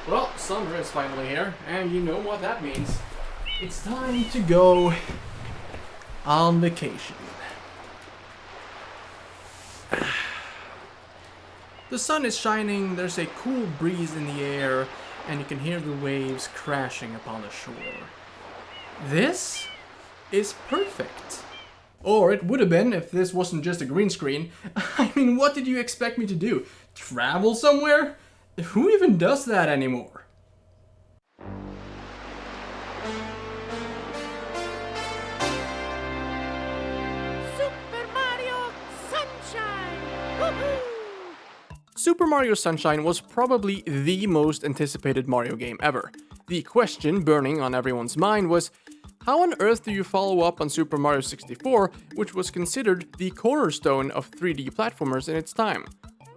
Well, summer is finally here, and you know what that means. It's time to go on vacation. The sun is shining, there's a cool breeze in the air, and you can hear the waves crashing upon the shore. This is perfect. Or it would have been if this wasn't just a green screen. I mean, what did you expect me to do? Travel somewhere? Who even does that anymore? Super Mario Sunshine! Woohoo! Super Mario Sunshine was probably the most anticipated Mario game ever. The question burning on everyone's mind was, how on earth do you follow up on Super Mario 64, which was considered the cornerstone of 3D platformers in its time?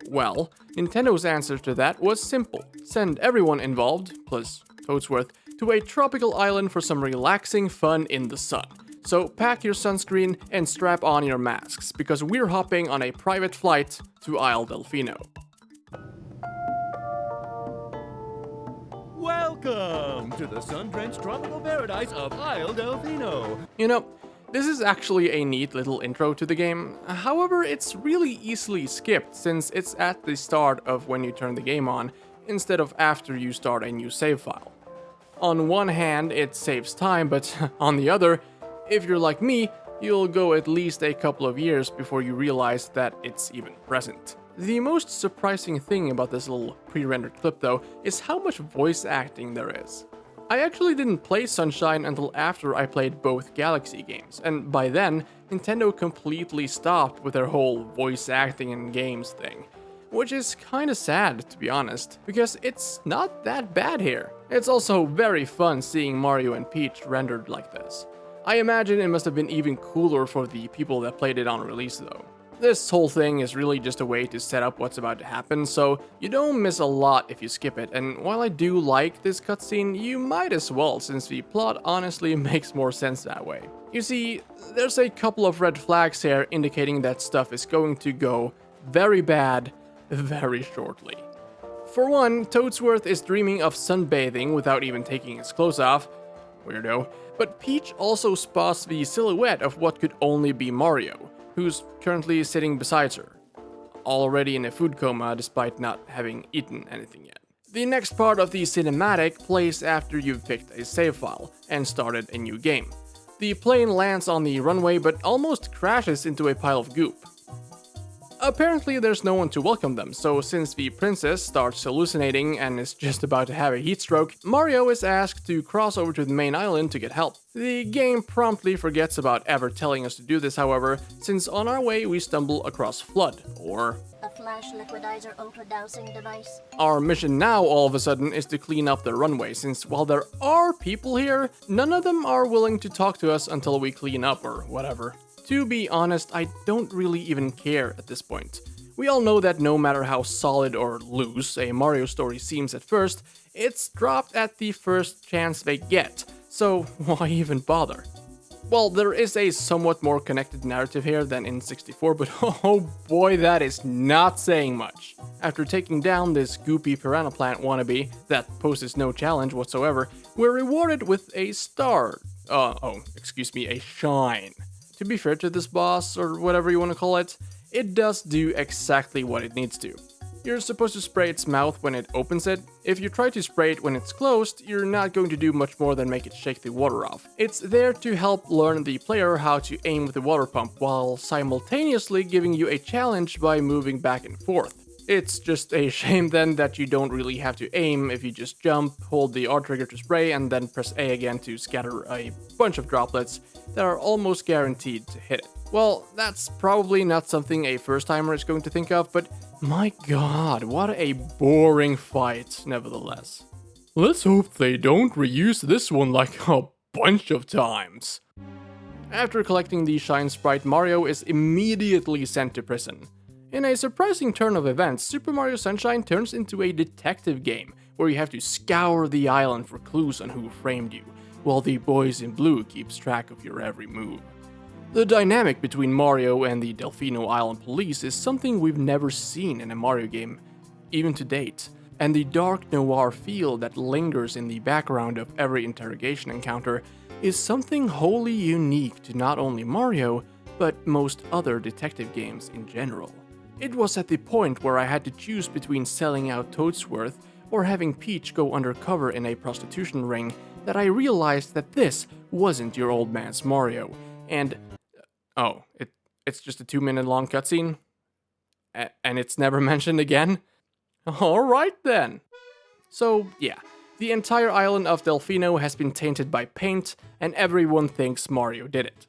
Well, Nintendo's answer to that was simple. Send everyone involved, plus Toadsworth, to a tropical island for some relaxing fun in the sun. So pack your sunscreen and strap on your masks, because we're hopping on a private flight to Isle Delfino. Welcome to the sun-drenched tropical paradise of Isle Delfino. You know, this is actually a neat little intro to the game. However, it's really easily skipped since it's at the start of when you turn the game on, instead of after you start a new save file. On one hand, it saves time, but on the other, if you're like me, you'll go at least a couple of years before you realize that it's even present. The most surprising thing about this little pre-rendered clip though is how much voice acting there is. I actually didn't play Sunshine until after I played both Galaxy games, and by then, Nintendo completely stopped with their whole voice acting in games thing. Which is kinda sad, to be honest, because it's not that bad here. It's also very fun seeing Mario and Peach rendered like this. I imagine it must have been even cooler for the people that played it on release though. This whole thing is really just a way to set up what's about to happen, so you don't miss a lot if you skip it, and while I do like this cutscene, you might as well, since the plot honestly makes more sense that way. You see, there's a couple of red flags here indicating that stuff is going to go very bad very shortly. For one, Toadsworth is dreaming of sunbathing without even taking his clothes off. Weirdo. But Peach also spots the silhouette of what could only be Mario, who's currently sitting beside her, already in a food coma despite not having eaten anything yet. The next part of the cinematic plays after you've picked a save file and started a new game. The plane lands on the runway but almost crashes into a pile of goop. Apparently there's no one to welcome them, so since the princess starts hallucinating and is just about to have a heat stroke, Mario is asked to cross over to the main island to get help. The game promptly forgets about ever telling us to do this, however, since on our way we stumble across Flood, or a flash liquidizer ultra-dousing device. Our mission now all of a sudden is to clean up the runway, since while there are people here, none of them are willing to talk to us until we clean up or whatever. To be honest, I don't really even care at this point. We all know that no matter how solid or loose a Mario story seems at first, it's dropped at the first chance they get, so why even bother? Well, there is a somewhat more connected narrative here than in 64, but oh boy, that is not saying much. After taking down this goopy piranha plant wannabe that poses no challenge whatsoever, we're rewarded with a star. A shine. To be fair to this boss, or whatever you want to call it, it does do exactly what it needs to. You're supposed to spray its mouth when it opens it. If you try to spray it when it's closed, you're not going to do much more than make it shake the water off. It's there to help learn the player how to aim with the water pump, while simultaneously giving you a challenge by moving back and forth. It's just a shame then that you don't really have to aim if you just jump, hold the R trigger to spray, and then press A again to scatter a bunch of droplets that are almost guaranteed to hit it. Well, that's probably not something a first-timer is going to think of, but my god, what a boring fight, nevertheless. Let's hope they don't reuse this one like a bunch of times. After collecting the Shine Sprite, Mario is immediately sent to prison. In a surprising turn of events, Super Mario Sunshine turns into a detective game, where you have to scour the island for clues on who framed you, while the boys in blue keeps track of your every move. The dynamic between Mario and the Delfino Island police is something we've never seen in a Mario game, even to date, and the dark noir feel that lingers in the background of every interrogation encounter is something wholly unique to not only Mario, but most other detective games in general. It was at the point where I had to choose between selling out Toadsworth or having Peach go undercover in a prostitution ring that I realized that this wasn't your old man's Mario, and... oh, it's just a 2-minute long cutscene? And it's never mentioned again? Alright then. So, yeah, the entire island of Delfino has been tainted by paint, and everyone thinks Mario did it.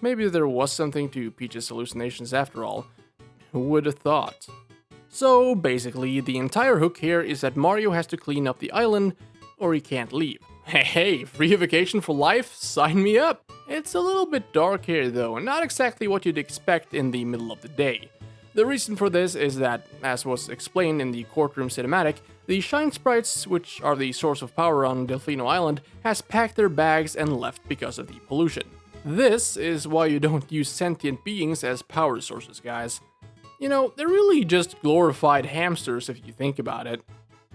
Maybe there was something to Peach's hallucinations after all. Who would have thought? So, basically, the entire hook here is that Mario has to clean up the island, or he can't leave. Hey, free vacation for life? Sign me up! It's a little bit dark here though, not exactly what you'd expect in the middle of the day. The reason for this is that, as was explained in the courtroom cinematic, the Shine Sprites, which are the source of power on Delfino Island, has packed their bags and left because of the pollution. This is why you don't use sentient beings as power sources, guys. You know, they're really just glorified hamsters if you think about it.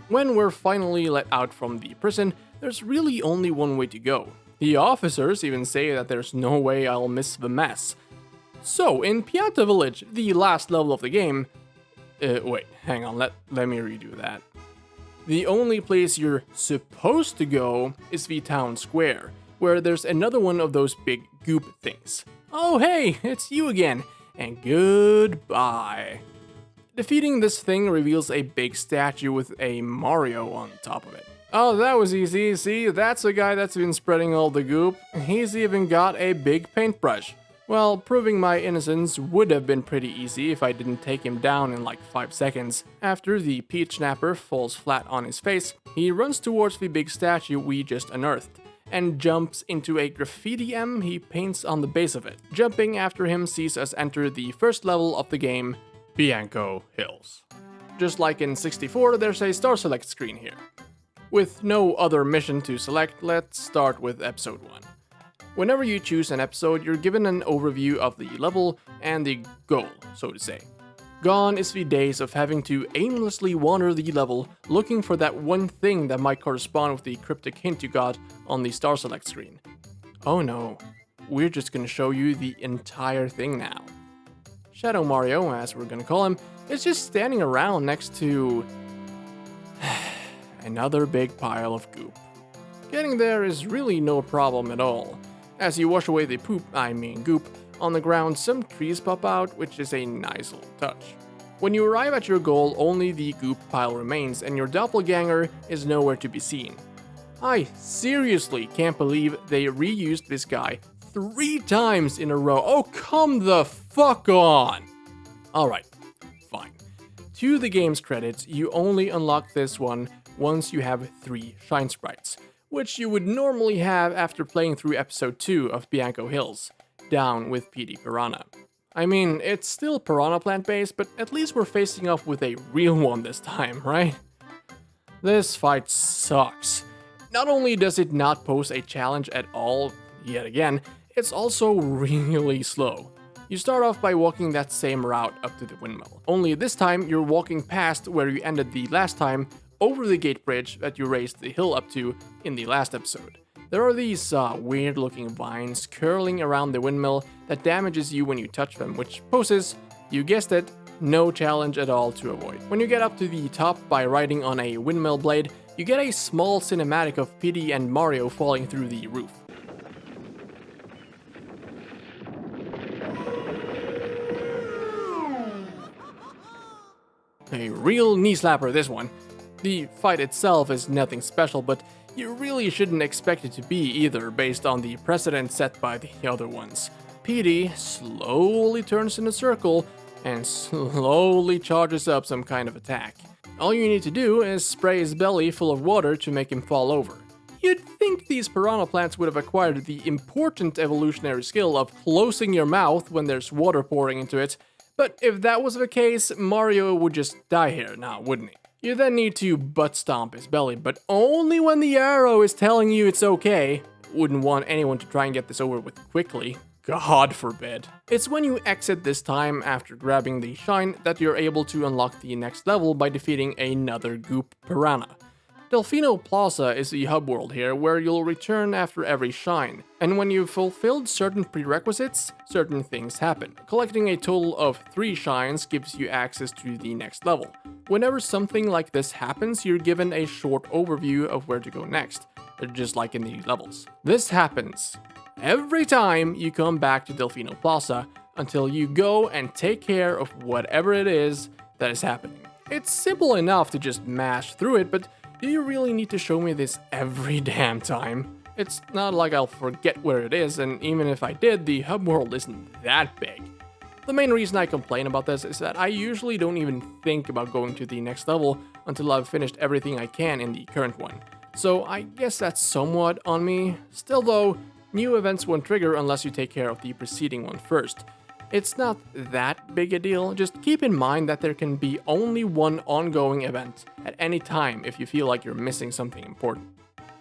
When we're finally let out from the prison, there's really only one way to go. The officers even say that there's no way I'll miss the mess. So, in Pianta Village, the last level of the game... wait, hang on, let me redo that. The only place you're supposed to go is the town square, where there's another one of those big goop things. Oh hey, it's you again, and goodbye. Defeating this thing reveals a big statue with a Mario on top of it. Oh, that was easy. See, that's the guy that's been spreading all the goop. He's even got a big paintbrush. Well, proving my innocence would have been pretty easy if I didn't take him down in like 5 seconds. After the Peach Snapper falls flat on his face, he runs towards the big statue we just unearthed, and jumps into a graffiti M he paints on the base of it. Jumping after him sees us enter the first level of the game, Bianco Hills. Just like in 64, there's a star select screen here. With no other mission to select, let's start with episode 1. Whenever you choose an episode, you're given an overview of the level and the goal, so to say. Gone is the days of having to aimlessly wander the level looking for that one thing that might correspond with the cryptic hint you got on the star select screen. Oh no, we're just gonna show you the entire thing now. Shadow Mario, as we're gonna call him, is just standing around next to... another big pile of goop. Getting there is really no problem at all. As you wash away the goop, on the ground some trees pop out, which is a nice little touch. When you arrive at your goal, only the goop pile remains and your doppelganger is nowhere to be seen. I seriously can't believe they reused this guy 3 times in a row. Oh, come the fuck on! Alright, fine. To the game's credits, you only unlock this one once you have 3 Shine Sprites, which you would normally have after playing through episode 2 of Bianco Hills, down with PD Piranha. I mean, it's still Piranha Plant based, but at least we're facing off with a real one this time, right? This fight sucks. Not only does it not pose a challenge at all, yet again, it's also really slow. You start off by walking that same route up to the windmill, only this time you're walking past where you ended the last time, over the gate bridge that you raised the hill up to in the last episode. There are these weird looking vines curling around the windmill that damages you when you touch them, which poses, you guessed it, no challenge at all to avoid. When you get up to the top by riding on a windmill blade, you get a small cinematic of Pidgey and Mario falling through the roof. A real knee slapper, this one. The fight itself is nothing special, but you really shouldn't expect it to be either, based on the precedent set by the other ones. Petey slowly turns in a circle and slowly charges up some kind of attack. All you need to do is spray his belly full of water to make him fall over. You'd think these piranha plants would have acquired the important evolutionary skill of closing your mouth when there's water pouring into it, but if that was the case, Mario would just die here now, wouldn't he? You then need to butt stomp his belly, but only when the arrow is telling you it's okay. Wouldn't want anyone to try and get this over with quickly. God forbid. It's when you exit this time after grabbing the shine that you're able to unlock the next level by defeating another goop piranha. Delfino Plaza is the hub world here where you'll return after every shine, and when you've fulfilled certain prerequisites, certain things happen. Collecting a total of 3 shines gives you access to the next level. Whenever something like this happens, you're given a short overview of where to go next, just like in the levels. This happens every time you come back to Delfino Plaza until you go and take care of whatever it is that is happening. It's simple enough to just mash through it, but do you really need to show me this every damn time? It's not like I'll forget where it is, and even if I did, the hub world isn't that big. The main reason I complain about this is that I usually don't even think about going to the next level until I've finished everything I can in the current one. So I guess that's somewhat on me. Still though, new events won't trigger unless you take care of the preceding one first. It's not that big a deal, just keep in mind that there can be only one ongoing event at any time if you feel like you're missing something important.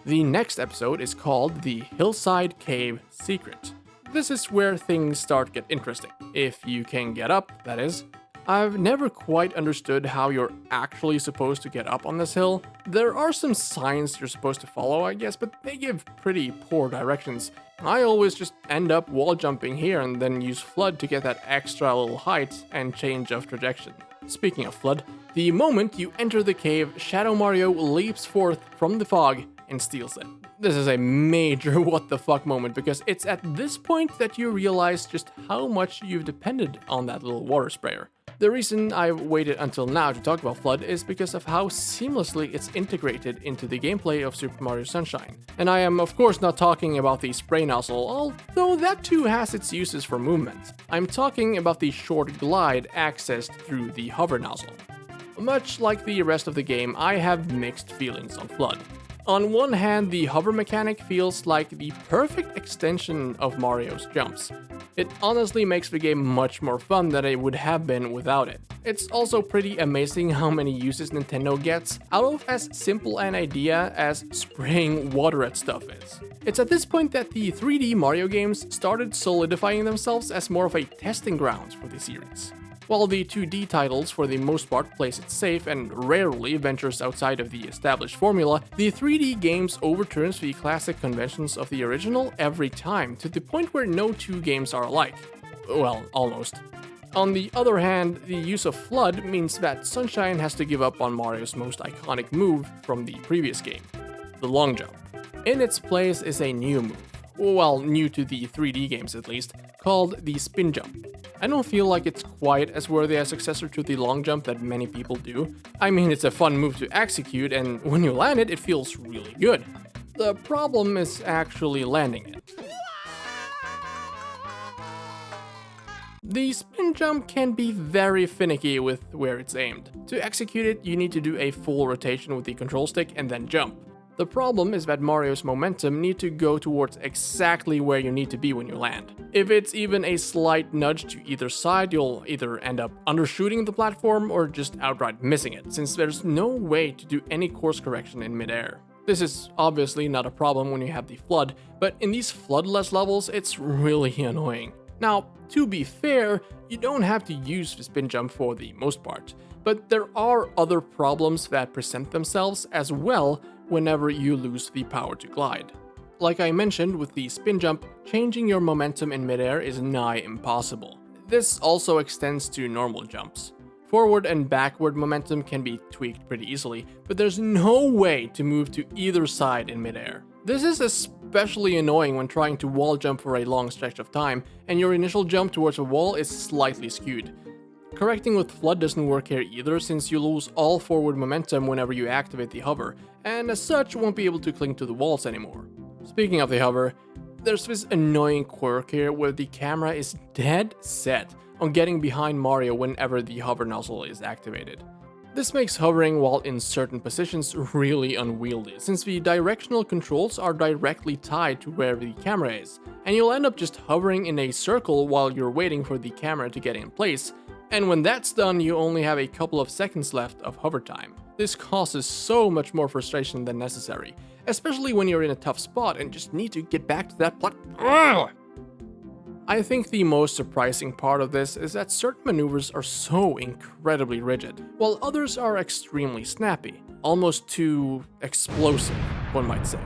The next episode is called The Hillside Cave Secret. This is where things start to get interesting, if you can get up, that is. I've never quite understood how you're actually supposed to get up on this hill. There are some signs you're supposed to follow, I guess, but they give pretty poor directions. I always just end up wall jumping here and then use Flood to get that extra little height and change of trajectory. Speaking of Flood, the moment you enter the cave, Shadow Mario leaps forth from the fog and steals it. This is a major what the fuck moment because it's at this point that you realize just how much you've depended on that little water sprayer. The reason I've waited until now to talk about Flood is because of how seamlessly it's integrated into the gameplay of Super Mario Sunshine. And I am of course not talking about the spray nozzle, although that too has its uses for movement. I'm talking about the short glide accessed through the hover nozzle. Much like the rest of the game, I have mixed feelings on Flood. On one hand, the hover mechanic feels like the perfect extension of Mario's jumps. It honestly makes the game much more fun than it would have been without it. It's also pretty amazing how many uses Nintendo gets out of as simple an idea as spraying water at stuff is. It's at this point that the 3D Mario games started solidifying themselves as more of a testing grounds for the series. While the 2D titles for the most part plays it safe and rarely ventures outside of the established formula, the 3D games overturns the classic conventions of the original every time, to the point where no two games are alike. Well, almost. On the other hand, the use of Flood means that Sunshine has to give up on Mario's most iconic move from the previous game, the long jump. In its place is a new move, well, new to the 3D games at least, called the spin jump. I don't feel like it's quite as worthy a successor to the long jump that many people do. I mean, it's a fun move to execute, and when you land it, it feels really good. The problem is actually landing it. The spin jump can be very finicky with where it's aimed. To execute it, you need to do a full rotation with the control stick and then jump. The problem is that Mario's momentum need to go towards exactly where you need to be when you land. If it's even a slight nudge to either side, you'll either end up undershooting the platform or just outright missing it, since there's no way to do any course correction in midair. This is obviously not a problem when you have the Flood, but in these Floodless levels, it's really annoying. Now, to be fair, you don't have to use the spin jump for the most part, but there are other problems that present themselves as well whenever you lose the power to glide. Like I mentioned with the spin jump, changing your momentum in midair is nigh impossible. This also extends to normal jumps. Forward and backward momentum can be tweaked pretty easily, but there's no way to move to either side in midair. This is especially annoying when trying to wall jump for a long stretch of time, and your initial jump towards a wall is slightly skewed. Correcting with Flood doesn't work here either, since you lose all forward momentum whenever you activate the hover, and as such won't be able to cling to the walls anymore. Speaking of the hover, there's this annoying quirk here where the camera is dead set on getting behind Mario whenever the hover nozzle is activated. This makes hovering while in certain positions really unwieldy, since the directional controls are directly tied to where the camera is, and you'll end up just hovering in a circle while you're waiting for the camera to get in place, and when that's done, you only have a couple of seconds left of hover time. This causes so much more frustration than necessary, especially when you're in a tough spot and just need to get back to that platform. I I think the most surprising part of this is that certain maneuvers are so incredibly rigid, while others are extremely snappy, almost too explosive, one might say.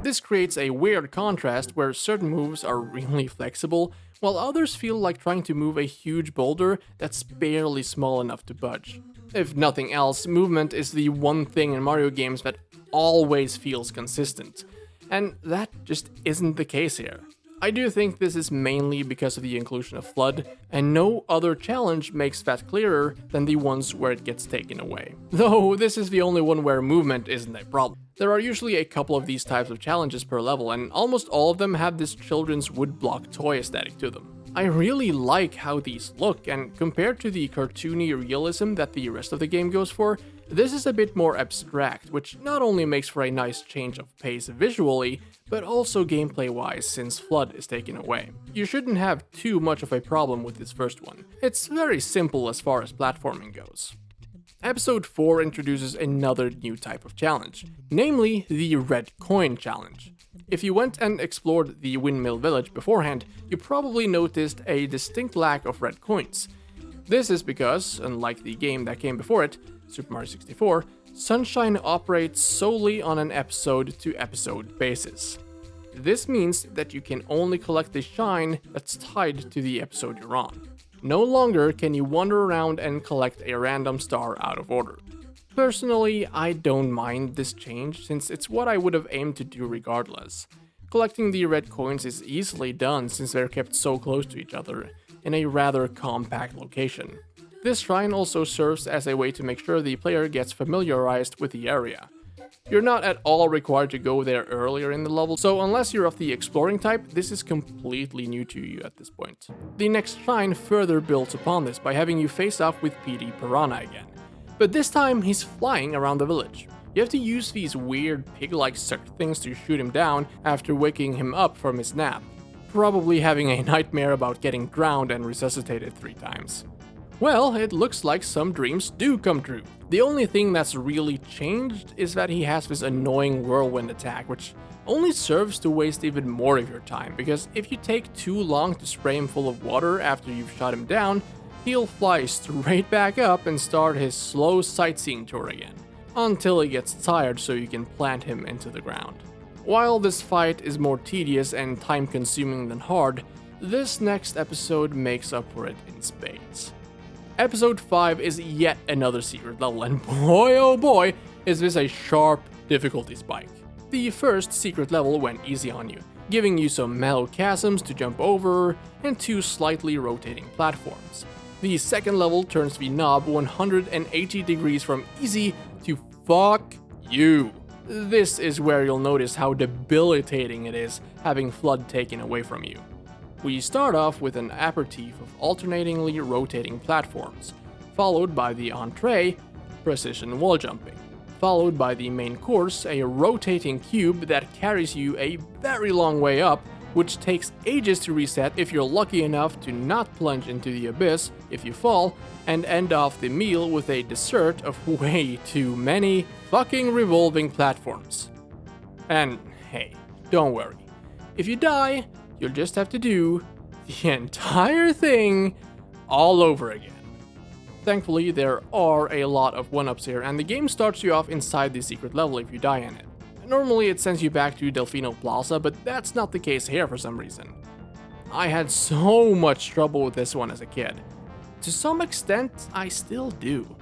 This creates a weird contrast where certain moves are really flexible, while others feel like trying to move a huge boulder that's barely small enough to budge. If nothing else, movement is the one thing in Mario games that always feels consistent, and that just isn't the case here. I do think this is mainly because of the inclusion of FLUDD, and no other challenge makes that clearer than the ones where it gets taken away. Though this is the only one where movement isn't a problem. There are usually a couple of these types of challenges per level, and almost all of them have this children's woodblock toy aesthetic to them. I really like how these look, and compared to the cartoony realism that the rest of the game goes for, this is a bit more abstract, which not only makes for a nice change of pace visually, but also gameplay-wise since FLUDD is taken away. You shouldn't have too much of a problem with this first one. It's very simple as far as platforming goes. Episode 4 introduces another new type of challenge, namely the Red Coin Challenge. If you went and explored the Windmill Village beforehand, you probably noticed a distinct lack of red coins. This is because, unlike the game that came before it, Super Mario 64, Sunshine operates solely on an episode-to-episode basis. This means that you can only collect the shine that's tied to the episode you're on. No longer can you wander around and collect a random star out of order. Personally, I don't mind this change since it's what I would have aimed to do regardless. Collecting the red coins is easily done since they're kept so close to each other, in a rather compact location. This shrine also serves as a way to make sure the player gets familiarized with the area. You're not at all required to go there earlier in the level, so unless you're of the exploring type, this is completely new to you at this point. The next shrine further builds upon this by having you face off with PD Piranha again. But this time, he's flying around the village. You have to use these weird pig-like sucker things to shoot him down after waking him up from his nap, probably having a nightmare about getting drowned and resuscitated 3 times. Well, it looks like some dreams do come true. The only thing that's really changed is that he has this annoying whirlwind attack, which only serves to waste even more of your time, because if you take too long to spray him full of water after you've shot him down, he'll fly straight back up and start his slow sightseeing tour again, until he gets tired so you can plant him into the ground. While this fight is more tedious and time-consuming than hard, this next episode makes up for it in spades. Episode 5 is yet another secret level, and boy oh boy is this a sharp difficulty spike. The first secret level went easy on you, giving you some mellow chasms to jump over and 2 slightly rotating platforms. The second level turns the knob 180 degrees from easy to fuck you. This is where you'll notice how debilitating it is having FLUDD taken away from you. We start off with an aperitif of alternatingly rotating platforms, followed by the entree, precision wall jumping, followed by the main course, a rotating cube that carries you a very long way up, which takes ages to reset if you're lucky enough to not plunge into the abyss if you fall, and end off the meal with a dessert of way too many fucking revolving platforms. And hey, don't worry. If you die, you'll just have to do the entire thing all over again. Thankfully, there are a lot of 1-ups here, and the game starts you off inside the secret level if you die in it. Normally it sends you back to Delfino Plaza, but that's not the case here for some reason. I had so much trouble with this one as a kid. To some extent, I still do.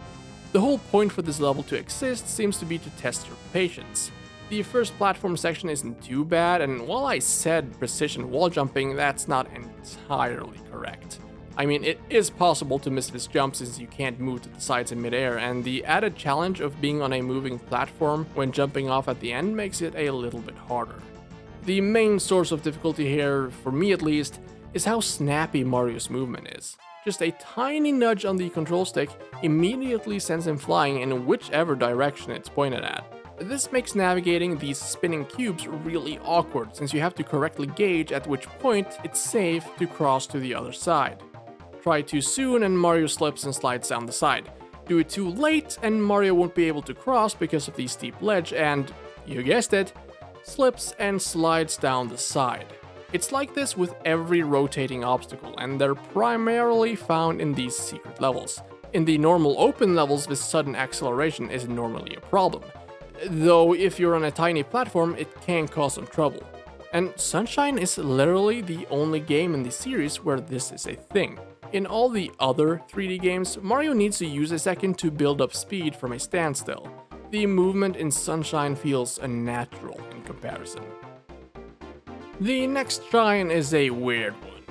The whole point for this level to exist seems to be to test your patience. The first platform section isn't too bad, and while I said precision wall jumping, that's not entirely correct. I mean, it is possible to miss this jump since you can't move to the sides in midair, and the added challenge of being on a moving platform when jumping off at the end makes it a little bit harder. The main source of difficulty here, for me at least, is how snappy Mario's movement is. Just a tiny nudge on the control stick immediately sends him flying in whichever direction it's pointed at. This makes navigating these spinning cubes really awkward since you have to correctly gauge at which point it's safe to cross to the other side. Try too soon and Mario slips and slides down the side. Do it too late and Mario won't be able to cross because of the steep ledge and, you guessed it, slips and slides down the side. It's like this with every rotating obstacle, and they're primarily found in these secret levels. In the normal open levels, this sudden acceleration isn't normally a problem, though if you're on a tiny platform, it can cause some trouble. And Sunshine is literally the only game in the series where this is a thing. In all the other 3D games, Mario needs to use a second to build up speed from a standstill. The movement in Sunshine feels unnatural in comparison. The next shrine is a weird one.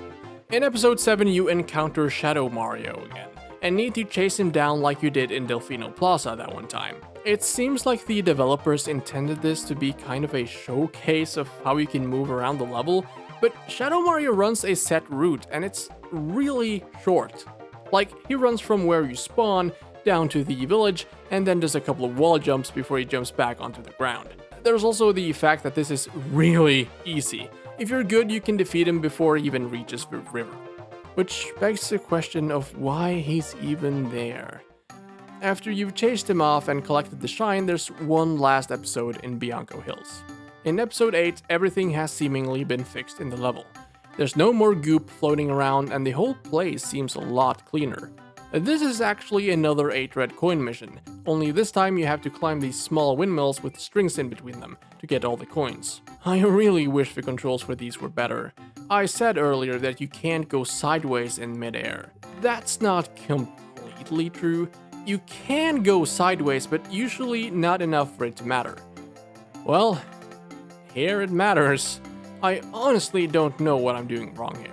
In episode 7 you encounter Shadow Mario again, and need to chase him down like you did in Delfino Plaza that one time. It seems like the developers intended this to be kind of a showcase of how you can move around the level, but Shadow Mario runs a set route and it's really short. Like, he runs from where you spawn down to the village and then does a couple of wall jumps before he jumps back onto the ground. There's also the fact that this is really easy. If you're good, you can defeat him before he even reaches the river. Which begs the question of why he's even there. After you've chased him off and collected the shrine, there's one last episode in Bianco Hills. In episode 8, everything has seemingly been fixed in the level. There's no more goop floating around and the whole place seems a lot cleaner. This is actually another 8 red coin mission, only this time you have to climb these small windmills with strings in between them to get all the coins. I really wish the controls for these were better. I said earlier that you can't go sideways in midair. That's not completely true. You can go sideways, but usually not enough for it to matter. Well, here it matters. I honestly don't know what I'm doing wrong here.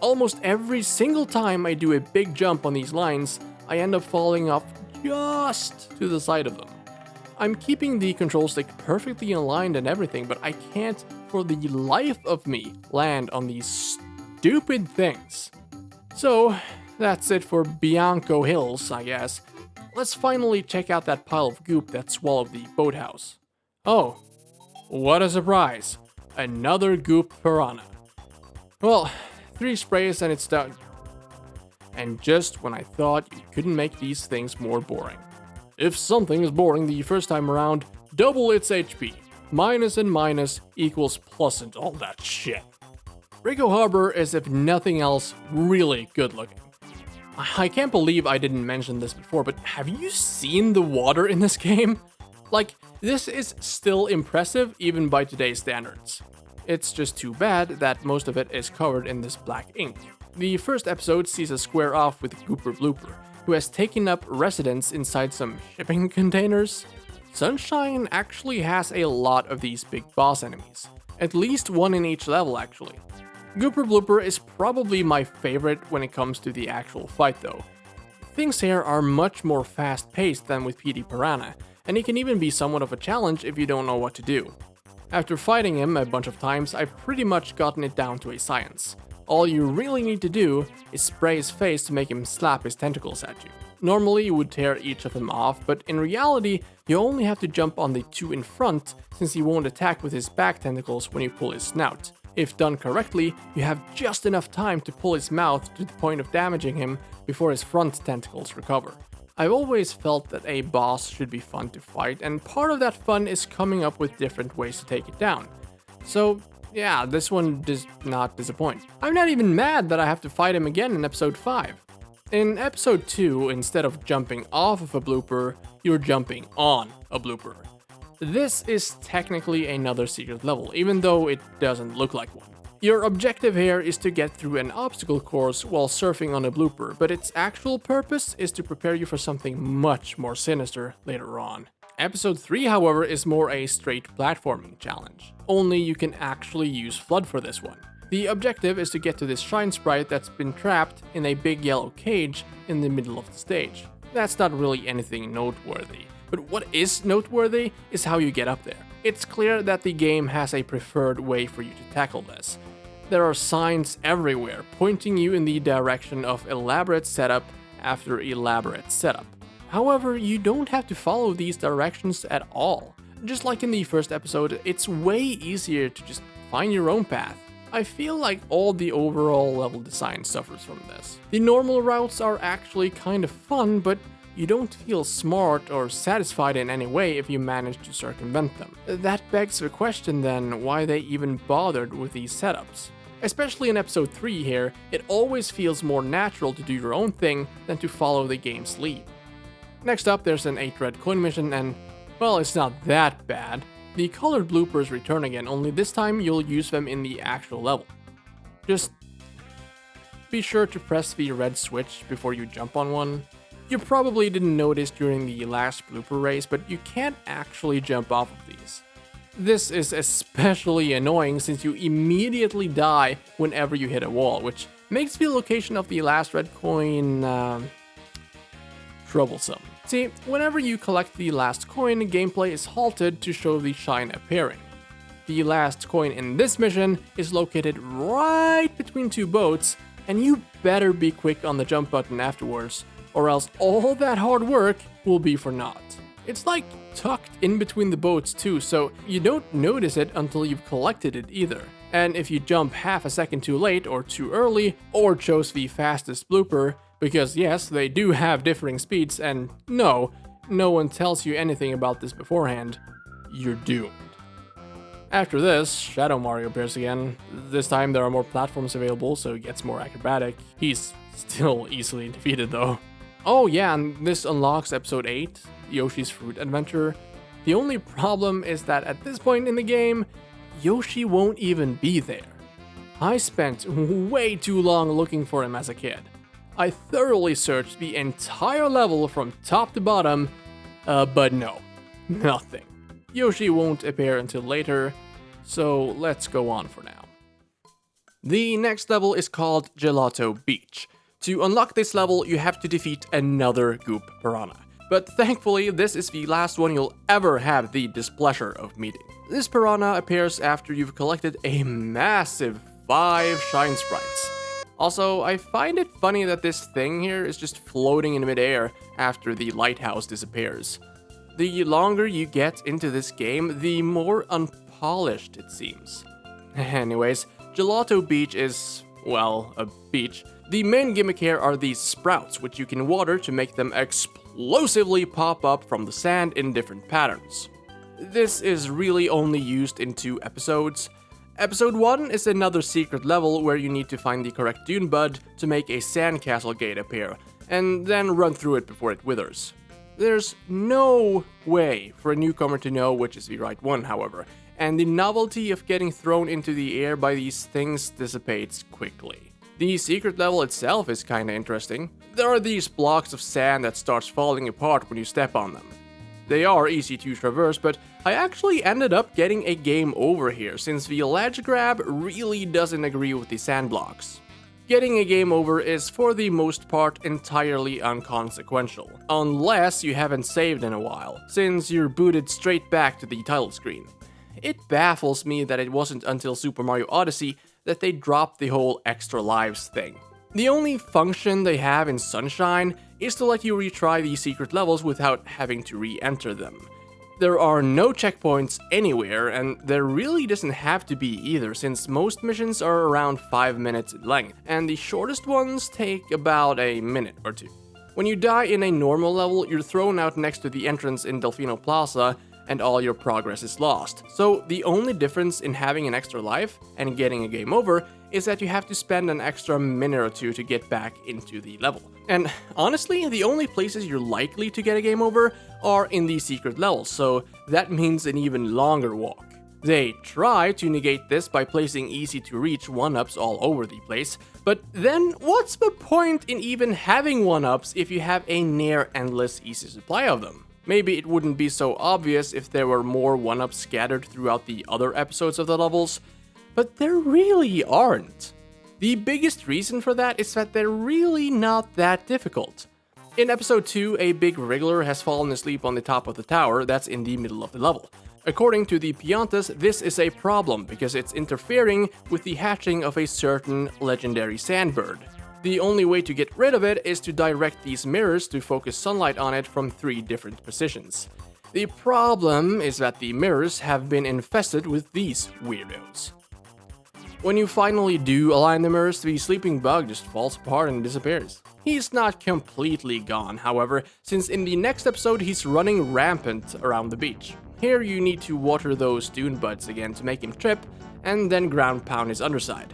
Almost every single time I do a big jump on these lines, I end up falling off just to the side of them. I'm keeping the control stick perfectly aligned and everything, but I can't for the life of me land on these stupid things. So, that's it for Bianco Hills, I guess. Let's finally check out that pile of goop that swallowed the boathouse. Oh, what a surprise. Another goop piranha. Well, 3 sprays and it's done. And just when I thought you couldn't make these things more boring. If something is boring the first time around, double its HP. Minus and minus equals plus and all that shit. Rico Harbor is, if nothing else, really good looking. I can't believe I didn't mention this before, but have you seen the water in this game? Like, this is still impressive even by today's standards. It's just too bad that most of it is covered in this black ink. The first episode sees us square off with Gooper Blooper, who has taken up residence inside some shipping containers. Sunshine actually has a lot of these big boss enemies, at least one in each level actually. Gooper Blooper is probably my favorite when it comes to the actual fight though. Things here are much more fast-paced than with PD Piranha, and he can even be somewhat of a challenge if you don't know what to do. After fighting him a bunch of times, I've pretty much gotten it down to a science. All you really need to do is spray his face to make him slap his tentacles at you. Normally you would tear each of them off, but in reality you only have to jump on the 2 in front since he won't attack with his back tentacles when you pull his snout. If done correctly, you have just enough time to pull his mouth to the point of damaging him before his front tentacles recover. I've always felt that a boss should be fun to fight, and part of that fun is coming up with different ways to take it down. So yeah, this one does not disappoint. I'm not even mad that I have to fight him again in episode 5. In episode 2, instead of jumping off of a blooper, you're jumping on a blooper. This is technically another secret level, even though it doesn't look like one. Your objective here is to get through an obstacle course while surfing on a blooper, but its actual purpose is to prepare you for something much more sinister later on. Episode 3, however, is more a straight platforming challenge. Only you can actually use FLUDD for this one. The objective is to get to this shrine sprite that's been trapped in a big yellow cage in the middle of the stage. That's not really anything noteworthy, but what is noteworthy is how you get up there. It's clear that the game has a preferred way for you to tackle this. There are signs everywhere pointing you in the direction of elaborate setup after elaborate setup. However, you don't have to follow these directions at all. Just like in the first episode, it's way easier to just find your own path. I feel like all the overall level design suffers from this. The normal routes are actually kind of fun, but you don't feel smart or satisfied in any way if you manage to circumvent them. That begs the question then, why they even bothered with these setups. Especially in episode 3 here, it always feels more natural to do your own thing than to follow the game's lead. Next up, there's an 8 red coin mission, and well, it's not that bad. The colored bloopers return again, only this time you'll use them in the actual level. Just be sure to press the red switch before you jump on one. You probably didn't notice during the last blooper race, but you can't actually jump off of these. This is especially annoying since you immediately die whenever you hit a wall, which makes the location of the last red coin troublesome. See, whenever you collect the last coin, gameplay is halted to show the shine appearing. The last coin in this mission is located right between 2 boats, and you better be quick on the jump button afterwards, or else all that hard work will be for naught. It's like tucked in between the boats too, so you don't notice it until you've collected it either. And if you jump half a second too late or too early, or chose the fastest blooper, because yes, they do have differing speeds, and no one tells you anything about this beforehand, you're doomed. After this, Shadow Mario appears again. This time there are more platforms available, so it gets more acrobatic. He's still easily defeated though. Oh yeah, and this unlocks episode 8, Yoshi's Fruit Adventure. The only problem is that at this point in the game, Yoshi won't even be there. I spent way too long looking for him as a kid. I thoroughly searched the entire level from top to bottom, but no, nothing. Yoshi won't appear until later, so let's go on for now. The next level is called Gelato Beach. To unlock this level, you have to defeat another Goop Piranha. But thankfully, this is the last one you'll ever have the displeasure of meeting. This piranha appears after you've collected a massive 5 shine sprites. Also, I find it funny that this thing here is just floating in midair after the lighthouse disappears. The longer you get into this game, the more unpolished it seems. Anyways, Gelato Beach is, well, a beach. The main gimmick here are these sprouts, which you can water to make them explosively pop up from the sand in different patterns. This is really only used in 2 episodes. Episode 1 is another secret level where you need to find the correct dune bud to make a sandcastle gate appear, and then run through it before it withers. There's no way for a newcomer to know which is the right one, however, and the novelty of getting thrown into the air by these things dissipates quickly. The secret level itself is kinda interesting. There are these blocks of sand that starts falling apart when you step on them. They are easy to traverse, but I actually ended up getting a game over here since the ledge grab really doesn't agree with the sand blocks. Getting a game over is for the most part entirely inconsequential, unless you haven't saved in a while, since you're booted straight back to the title screen. It baffles me that it wasn't until Super Mario Odyssey that they dropped the whole extra lives thing. The only function they have in Sunshine is to let you retry these secret levels without having to re-enter them. There are no checkpoints anywhere, and there really doesn't have to be either, since most missions are around 5 minutes in length, and the shortest ones take about a minute or 2. When you die in a normal level, you're thrown out next to the entrance in Delfino Plaza, and all your progress is lost. So the only difference in having an extra life and getting a game over is that you have to spend an extra minute or 2 to get back into the level. And honestly, the only places you're likely to get a game over are in the secret levels, so that means an even longer walk. They try to negate this by placing easy to reach 1-ups all over the place, but then what's the point in even having 1-ups if you have a near endless easy supply of them? Maybe it wouldn't be so obvious if there were more 1-ups scattered throughout the other episodes of the levels, but there really aren't. The biggest reason for that is that they're really not that difficult. In episode 2, a big wriggler has fallen asleep on the top of the tower that's in the middle of the level. According to the Piantas, this is a problem because it's interfering with the hatching of a certain legendary sandbird. The only way to get rid of it is to direct these mirrors to focus sunlight on it from 3 different positions. The problem is that the mirrors have been infested with these weirdos. When you finally do align the mirrors, the sleeping bug just falls apart and disappears. He's not completely gone, however, since in the next episode he's running rampant around the beach. Here you need to water those dune buds again to make him trip, and then ground pound his underside.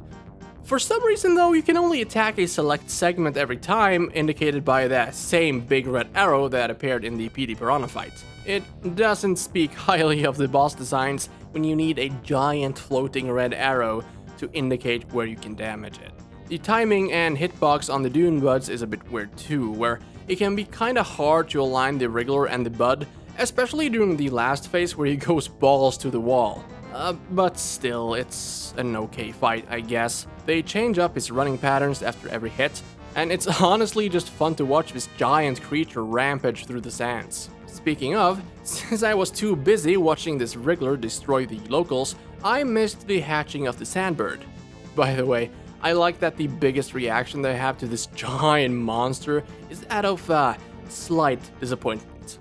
For some reason though, you can only attack a select segment every time, indicated by that same big red arrow that appeared in the PD Piranha fight. It doesn't speak highly of the boss designs when you need a giant floating red arrow to indicate where you can damage it. The timing and hitbox on the dune buds is a bit weird too, where it can be kinda hard to align the wriggler and the bud, especially during the last phase where he goes balls to the wall. But still, it's an okay fight, I guess. They change up his running patterns after every hit, and it's honestly just fun to watch this giant creature rampage through the sands. Speaking of, since I was too busy watching this wriggler destroy the locals, I missed the hatching of the sandbird. By the way, I like that the biggest reaction they have to this giant monster is that of slight disappointment.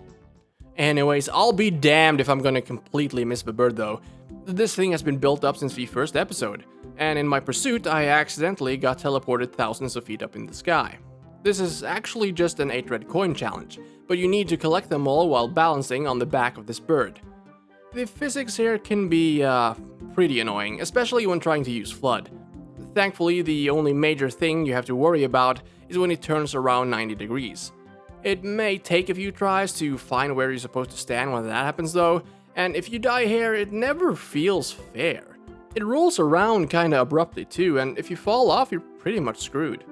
Anyways, I'll be damned if I'm gonna completely miss the bird though. This thing has been built up since the first episode, and in my pursuit I accidentally got teleported thousands of feet up in the sky. This is actually just an 8 red coin challenge, but you need to collect them all while balancing on the back of this bird. The physics here can be pretty annoying, especially when trying to use Flood. Thankfully, the only major thing you have to worry about is when it turns around 90 degrees. It may take a few tries to find where you're supposed to stand when that happens though, and if you die here, it never feels fair. It rolls around kinda abruptly too, and if you fall off, you're pretty much screwed.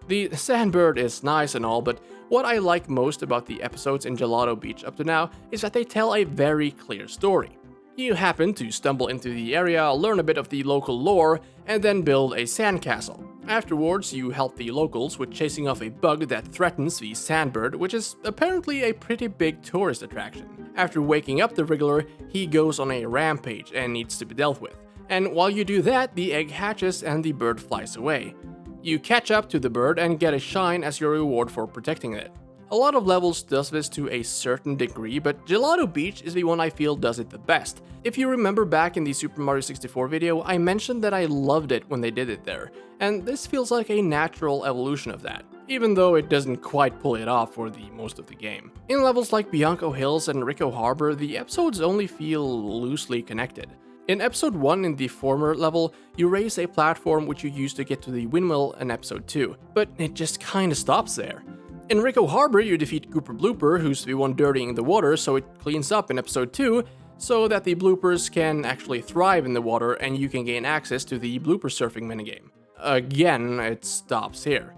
The sandbird is nice and all, but what I like most about the episodes in Gelato Beach up to now is that they tell a very clear story. You happen to stumble into the area, learn a bit of the local lore, and then build a sandcastle. Afterwards, you help the locals with chasing off a bug that threatens the sandbird, which is apparently a pretty big tourist attraction. After waking up the wriggler, he goes on a rampage and needs to be dealt with. And while you do that, the egg hatches and the bird flies away. You catch up to the bird and get a shine as your reward for protecting it. A lot of levels does this to a certain degree, but Gelato Beach is the one I feel does it the best. If you remember back in the Super Mario 64 video, I mentioned that I loved it when they did it there, and this feels like a natural evolution of that, even though it doesn't quite pull it off for the most of the game. In levels like Bianco Hills and Rico Harbor, the episodes only feel loosely connected. In episode 1 in the former level, you raise a platform which you use to get to the windmill in episode 2, but it just kinda stops there. In Rico Harbor, you defeat Gooper Blooper, who's the one dirtying the water, so it cleans up in episode 2, so that the bloopers can actually thrive in the water and you can gain access to the blooper surfing minigame. Again, it stops here.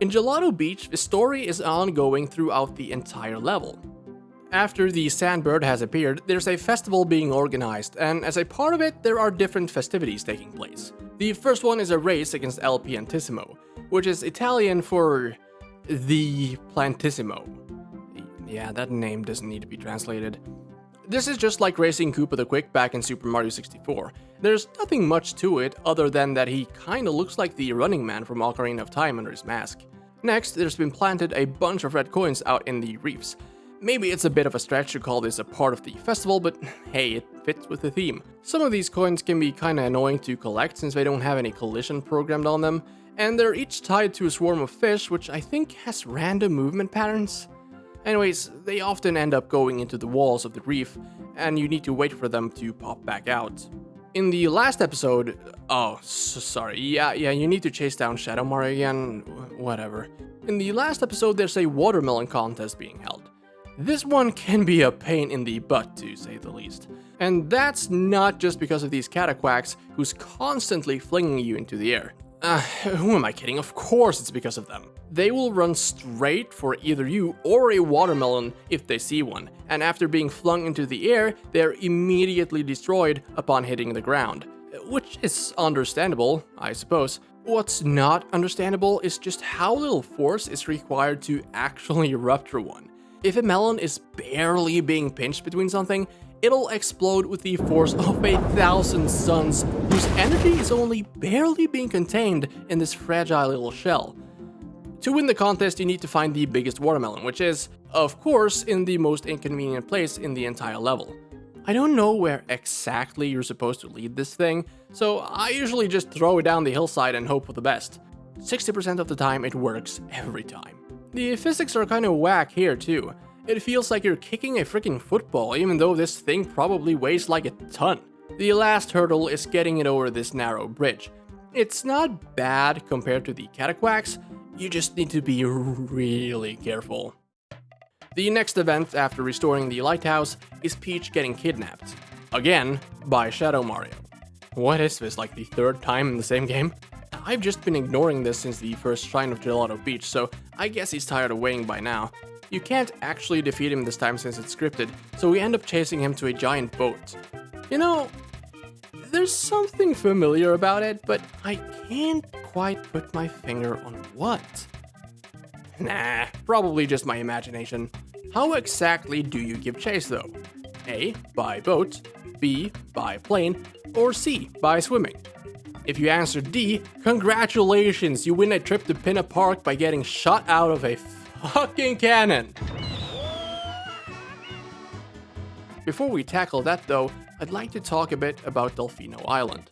In Gelato Beach, the story is ongoing throughout the entire level. After the sandbird has appeared, there's a festival being organized, and as a part of it, there are different festivities taking place. The first one is a race against El Piantissimo, which is Italian for the Plantissimo. Yeah, that name doesn't need to be translated. This is just like racing Koopa the Quick back in Super Mario 64. There's nothing much to it other than that he kinda looks like the Running Man from Ocarina of Time under his mask. Next, there's been planted a bunch of red coins out in the reefs. Maybe it's a bit of a stretch to call this a part of the festival, but hey, it fits with the theme. Some of these coins can be kinda annoying to collect since they don't have any collision programmed on them, and they're each tied to a swarm of fish, which I think has random movement patterns. Anyways, they often end up going into the walls of the reef, and you need to wait for them to pop back out. In the last episode, you need to chase down Shadow Mario again, whatever. In the last episode, there's a watermelon contest being held. This one can be a pain in the butt, to say the least. And that's not just because of these cataquacks who's constantly flinging you into the air. Who am I kidding? Of course it's because of them. They will run straight for either you or a watermelon if they see one, and after being flung into the air, they're immediately destroyed upon hitting the ground. Which is understandable, I suppose. What's not understandable is just how little force is required to actually rupture one. If a melon is barely being pinched between something, it'll explode with the force of 1,000 suns, whose energy is only barely being contained in this fragile little shell. To win the contest, you need to find the biggest watermelon, which is, of course, in the most inconvenient place in the entire level. I don't know where exactly you're supposed to lead this thing, so I usually just throw it down the hillside and hope for the best. 60% of the time, it works every time. The physics are kinda whack here too. It feels like you're kicking a freaking football, even though this thing probably weighs like a ton. The last hurdle is getting it over this narrow bridge. It's not bad compared to the cataquacks, you just need to be really careful. The next event after restoring the lighthouse is Peach getting kidnapped. Again, by Shadow Mario. What is this, like the third time in the same game? I've just been ignoring this since the first Shrine of Gelato Beach, so I guess he's tired of waiting by now. You can't actually defeat him this time since it's scripted, so we end up chasing him to a giant boat. You know, there's something familiar about it, but I can't quite put my finger on what. Nah, probably just my imagination. How exactly do you give chase though? A, by boat, B, by plane, or C, by swimming? If you answer D, congratulations, you win a trip to Pinna Park by getting shot out of a fucking cannon. Before we tackle that though, I'd like to talk a bit about Delfino Island.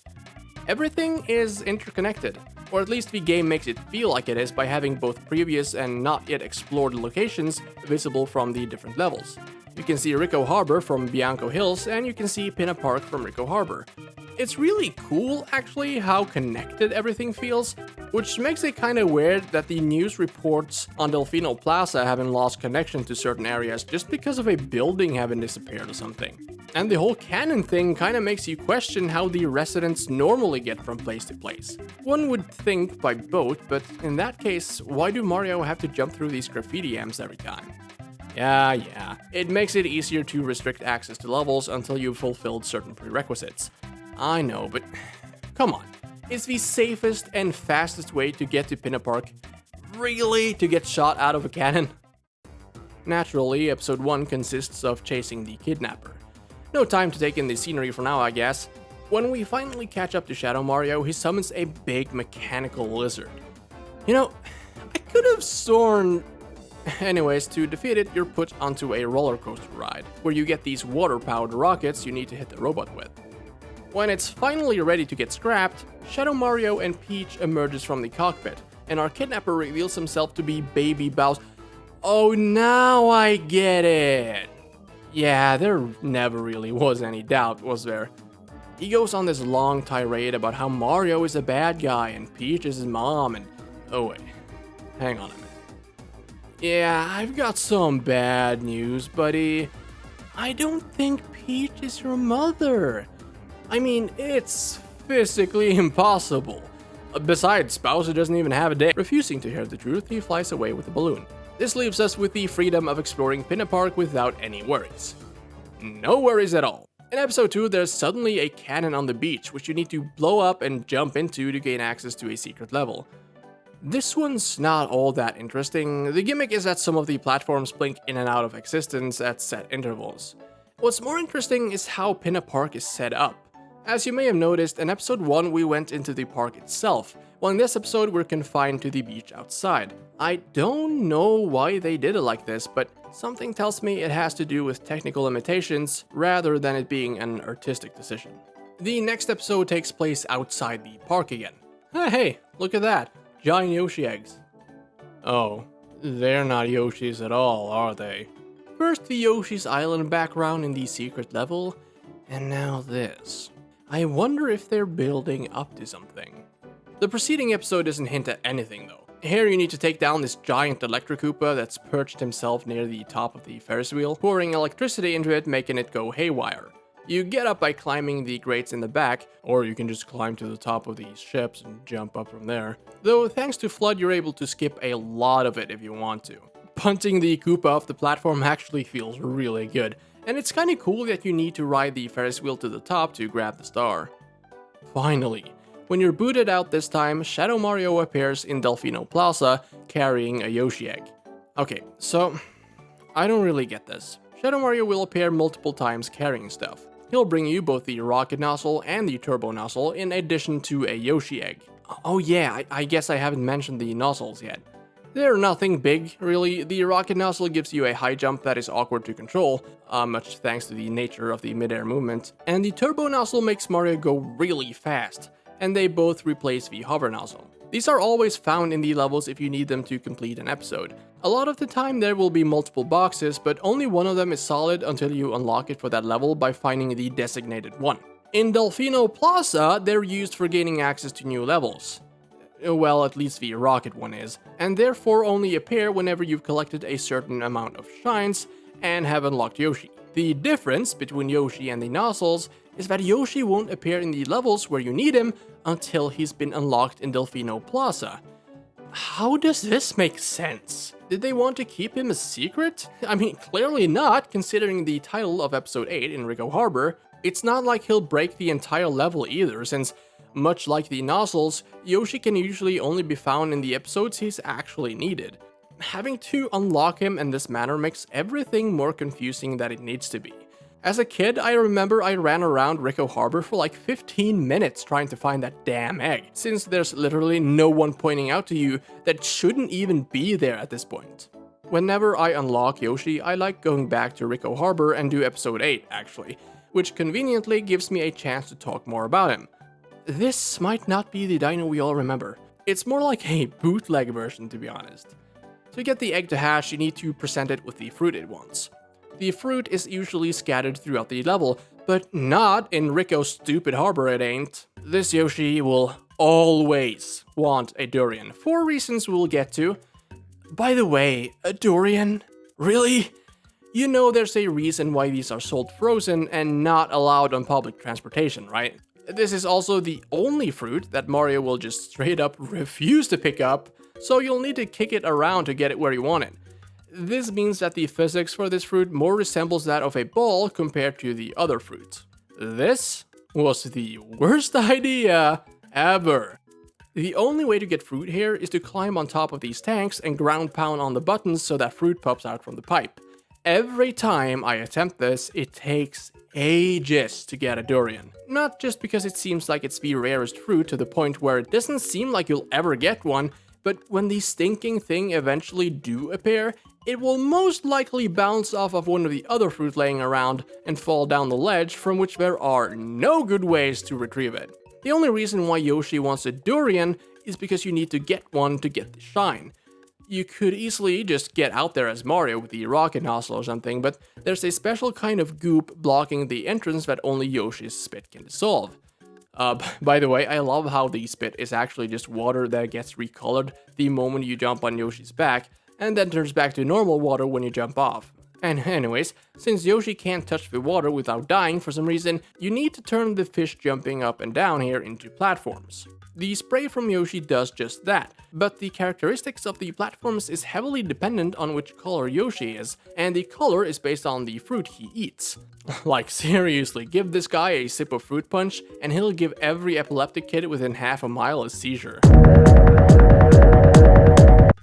Everything is interconnected, or at least the game makes it feel like it is by having both previous and not yet explored locations visible from the different levels. You can see Rico Harbor from Bianco Hills, and you can see Pinna Park from Rico Harbor. It's really cool, actually, how connected everything feels, which makes it kinda weird that the news reports on Delfino Plaza having lost connection to certain areas just because of a building having disappeared or something. And the whole cannon thing kinda makes you question how the residents normally get from place to place. One would think by boat, but in that case, why do Mario have to jump through these graffiti amps every time? Yeah, it makes it easier to restrict access to levels until you've fulfilled certain prerequisites. I know, but come on. It's the safest and fastest way to get to Pinna Park. Really? To get shot out of a cannon? Naturally, episode 1 consists of chasing the kidnapper. No time to take in the scenery for now, I guess. When we finally catch up to Shadow Mario, he summons a big mechanical lizard. You know, I could have sworn... Anyways, to defeat it, you're put onto a roller coaster ride, where you get these water-powered rockets you need to hit the robot with. When it's finally ready to get scrapped, Shadow Mario and Peach emerges from the cockpit, and our kidnapper reveals himself to be Baby Bowser. Oh, now I get it! Yeah, there never really was any doubt, was there? He goes on this long tirade about how Mario is a bad guy and Peach is his mom and... Oh wait, hang on a minute. Yeah, I've got some bad news, buddy. I don't think Peach is your mother. I mean, it's physically impossible. Besides, Bowser doesn't even have a day. Refusing to hear the truth, he flies away with a balloon. This leaves us with the freedom of exploring Pinna Park without any worries. No worries at all. In episode 2, there's suddenly a cannon on the beach, which you need to blow up and jump into to gain access to a secret level. This one's not all that interesting. The gimmick is that some of the platforms blink in and out of existence at set intervals. What's more interesting is how Pinna Park is set up. As you may have noticed, in episode 1 we went into the park itself, while in this episode we're confined to the beach outside. I don't know why they did it like this, but something tells me it has to do with technical limitations rather than it being an artistic decision. The next episode takes place outside the park again. Hey, look at that, giant Yoshi eggs. Oh, they're not Yoshis at all, are they? First the Yoshi's Island background in the secret level, and now this. I wonder if they're building up to something. The preceding episode doesn't hint at anything though. Here you need to take down this giant Electric Koopa that's perched himself near the top of the Ferris wheel, pouring electricity into it, making it go haywire. You get up by climbing the grates in the back, or you can just climb to the top of these ships and jump up from there. Though thanks to FLUDD you're able to skip a lot of it if you want to. Punting the Koopa off the platform actually feels really good, and it's kinda cool that you need to ride the Ferris wheel to the top to grab the star. Finally, when you're booted out this time, Shadow Mario appears in Delfino Plaza carrying a Yoshi egg. Okay, so I don't really get this. Shadow Mario will appear multiple times carrying stuff. He'll bring you both the rocket nozzle and the turbo nozzle in addition to a Yoshi egg. Oh yeah, I guess I haven't mentioned the nozzles yet. They're nothing big, really. The rocket nozzle gives you a high jump that is awkward to control, much thanks to the nature of the mid-air movement, and the turbo nozzle makes Mario go really fast, and they both replace the hover nozzle. These are always found in the levels if you need them to complete an episode. A lot of the time there will be multiple boxes, but only one of them is solid until you unlock it for that level by finding the designated one. In Delfino Plaza, they're used for gaining access to new levels. Well, at least the rocket one is, and therefore only appear whenever you've collected a certain amount of shines and have unlocked Yoshi. The difference between Yoshi and the nozzles is that Yoshi won't appear in the levels where you need him until he's been unlocked in Delfino Plaza. How does this make sense? Did they want to keep him a secret? I mean, clearly not, considering the title of episode 8 in Rico Harbor. It's not like he'll break the entire level either, since much like the nozzles, Yoshi can usually only be found in the episodes he's actually needed. Having to unlock him in this manner makes everything more confusing than it needs to be. As a kid, I remember I ran around Rico Harbor for like 15 minutes trying to find that damn egg, since there's literally no one pointing out to you that shouldn't even be there at this point. Whenever I unlock Yoshi, I like going back to Rico Harbor and do episode 8 actually, which conveniently gives me a chance to talk more about him. This might not be the dino we all remember. It's more like a bootleg version, to be honest. To get the egg to hatch, you need to present it with the fruit it wants. The fruit is usually scattered throughout the level, but not in Rico's stupid harbor it ain't. This Yoshi will always want a durian, for reasons we'll get to. By the way, a durian? Really? You know there's a reason why these are sold frozen and not allowed on public transportation, right? This is also the only fruit that Mario will just straight up refuse to pick up, so you'll need to kick it around to get it where you want it. This means that the physics for this fruit more resembles that of a ball compared to the other fruit. This was the worst idea ever. The only way to get fruit here is to climb on top of these tanks and ground pound on the buttons so that fruit pops out from the pipe. Every time I attempt this, it takes ages to get a durian. Not just because it seems like it's the rarest fruit to the point where it doesn't seem like you'll ever get one, but when the stinking thing eventually do appear, it will most likely bounce off of one of the other fruit laying around and fall down the ledge from which there are no good ways to retrieve it. The only reason why Yoshi wants a durian is because you need to get one to get the shine. You could easily just get out there as Mario with the rocket nozzle or something, but there's a special kind of goop blocking the entrance that only Yoshi's spit can dissolve. By the way, I love how the spit is actually just water that gets recolored the moment you jump on Yoshi's back, and then turns back to normal water when you jump off. And anyways, since Yoshi can't touch the water without dying for some reason, you need to turn the fish jumping up and down here into platforms. The spray from Yoshi does just that, but the characteristics of the platforms is heavily dependent on which color Yoshi is, and the color is based on the fruit he eats. Like seriously, give this guy a sip of fruit punch, and he'll give every epileptic kid within half a mile a seizure.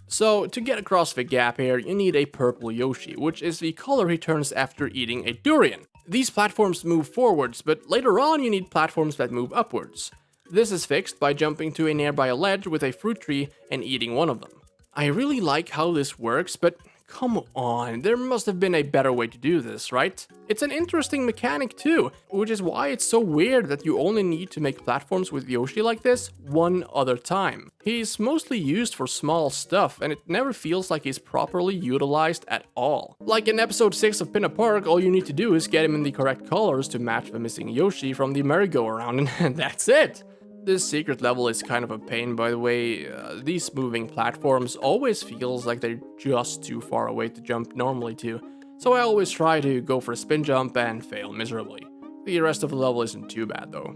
So, to get across the gap here, you need a purple Yoshi, which is the color he turns after eating a durian. These platforms move forwards, but later on you need platforms that move upwards. This is fixed by jumping to a nearby ledge with a fruit tree and eating one of them. I really like how this works, but come on, there must have been a better way to do this, right? It's an interesting mechanic too, which is why it's so weird that you only need to make platforms with Yoshi like this one other time. He's mostly used for small stuff, and it never feels like he's properly utilized at all. Like in episode 6 of Pinna Park, all you need to do is get him in the correct colors to match the missing Yoshi from the merry-go-round, and that's it! This secret level is kind of a pain, by the way. These moving platforms always feels like they're just too far away to jump normally to, so I always try to go for a spin jump and fail miserably. The rest of the level isn't too bad though.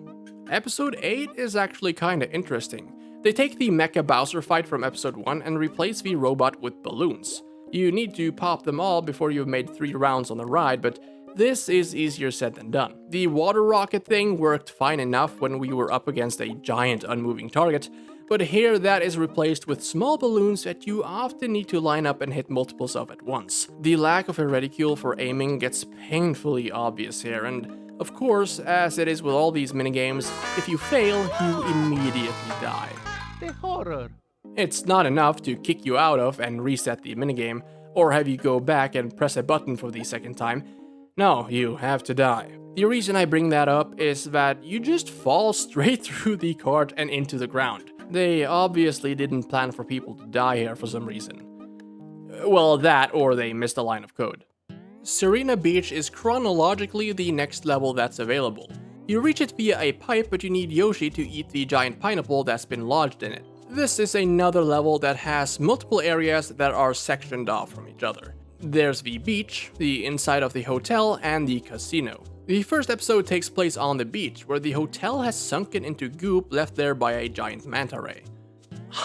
Episode 8 is actually kinda interesting. They take the Mecha Bowser fight from episode 1 and replace the robot with balloons. You need to pop them all before you've made 3 rounds on the ride, but this is easier said than done. The water rocket thing worked fine enough when we were up against a giant unmoving target, but here that is replaced with small balloons that you often need to line up and hit multiples of at once. The lack of a reticule for aiming gets painfully obvious here, and of course, as it is with all these minigames, if you fail, you immediately die. The horror. It's not enough to kick you out of and reset the minigame, or have you go back and press a button for the second time. No, you have to die. The reason I bring that up is that you just fall straight through the cart and into the ground. They obviously didn't plan for people to die here for some reason. Well, that or they missed a line of code. Serena Beach is chronologically the next level that's available. You reach it via a pipe, but you need Yoshi to eat the giant pineapple that's been lodged in it. This is another level that has multiple areas that are sectioned off from each other. There's the beach, the inside of the hotel, and the casino. The first episode takes place on the beach, where the hotel has sunken into goop left there by a giant manta ray.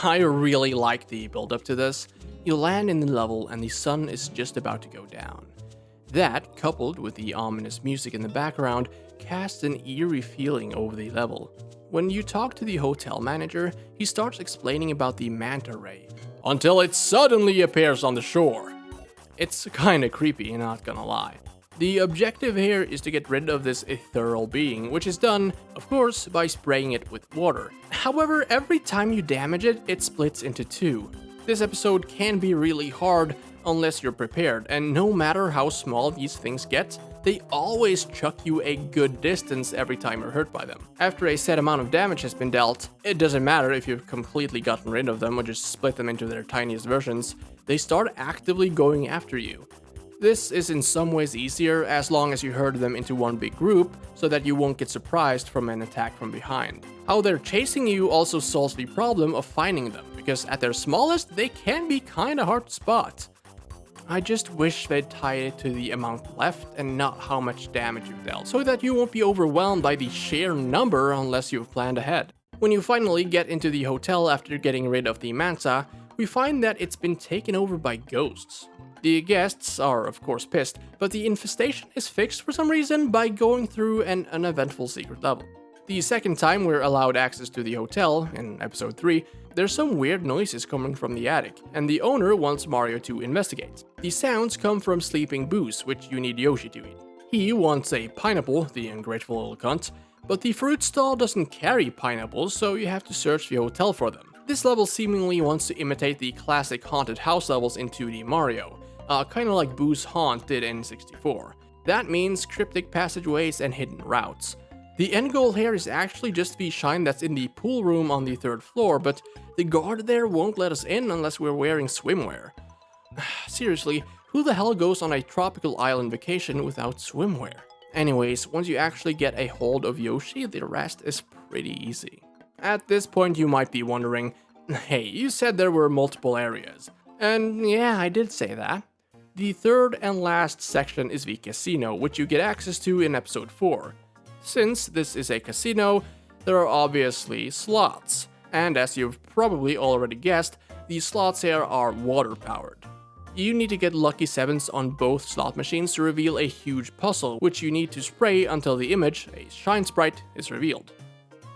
I really like the build up to this. You land in the level and the sun is just about to go down. That, coupled with the ominous music in the background, casts an eerie feeling over the level. When you talk to the hotel manager, he starts explaining about the manta ray, until it suddenly appears on the shore. It's kinda creepy, not gonna lie. The objective here is to get rid of this ethereal being, which is done, of course, by spraying it with water. However, every time you damage it, it splits into two. This episode can be really hard unless you're prepared, and no matter how small these things get, they always chuck you a good distance every time you're hurt by them. After a set amount of damage has been dealt, it doesn't matter if you've completely gotten rid of them or just split them into their tiniest versions, they start actively going after you. This is in some ways easier as long as you herd them into one big group so that you won't get surprised from an attack from behind. How they're chasing you also solves the problem of finding them, because at their smallest they can be kinda hard to spot. I just wish they'd tie it to the amount left and not how much damage you've dealt, so that you won't be overwhelmed by the sheer number unless you've planned ahead. When you finally get into the hotel after getting rid of the manta, we find that it's been taken over by ghosts. The guests are of course pissed, but the infestation is fixed for some reason by going through an uneventful secret level. The second time we're allowed access to the hotel, in episode 3, there's some weird noises coming from the attic, and the owner wants Mario to investigate. The sounds come from sleeping Boos, which you need Yoshi to eat. He wants a pineapple, the ungrateful little cunt, but the fruit stall doesn't carry pineapples, so you have to search the hotel for them. This level seemingly wants to imitate the classic haunted house levels in 2D Mario, kinda like Boo's Haunt did in 64. That means cryptic passageways and hidden routes. The end goal here is actually just the shine that's in the pool room on the 3rd floor, but the guard there won't let us in unless we're wearing swimwear. Seriously, who the hell goes on a tropical island vacation without swimwear? Anyways, once you actually get a hold of Yoshi, the rest is pretty easy. At this point you might be wondering, hey, you said there were multiple areas. And yeah, I did say that. The third and last section is the casino, which you get access to in episode 4. Since this is a casino, there are obviously slots, and as you've probably already guessed, the slots here are water-powered. You need to get lucky 7s on both slot machines to reveal a huge puzzle, which you need to spray until the image, a shine sprite, is revealed.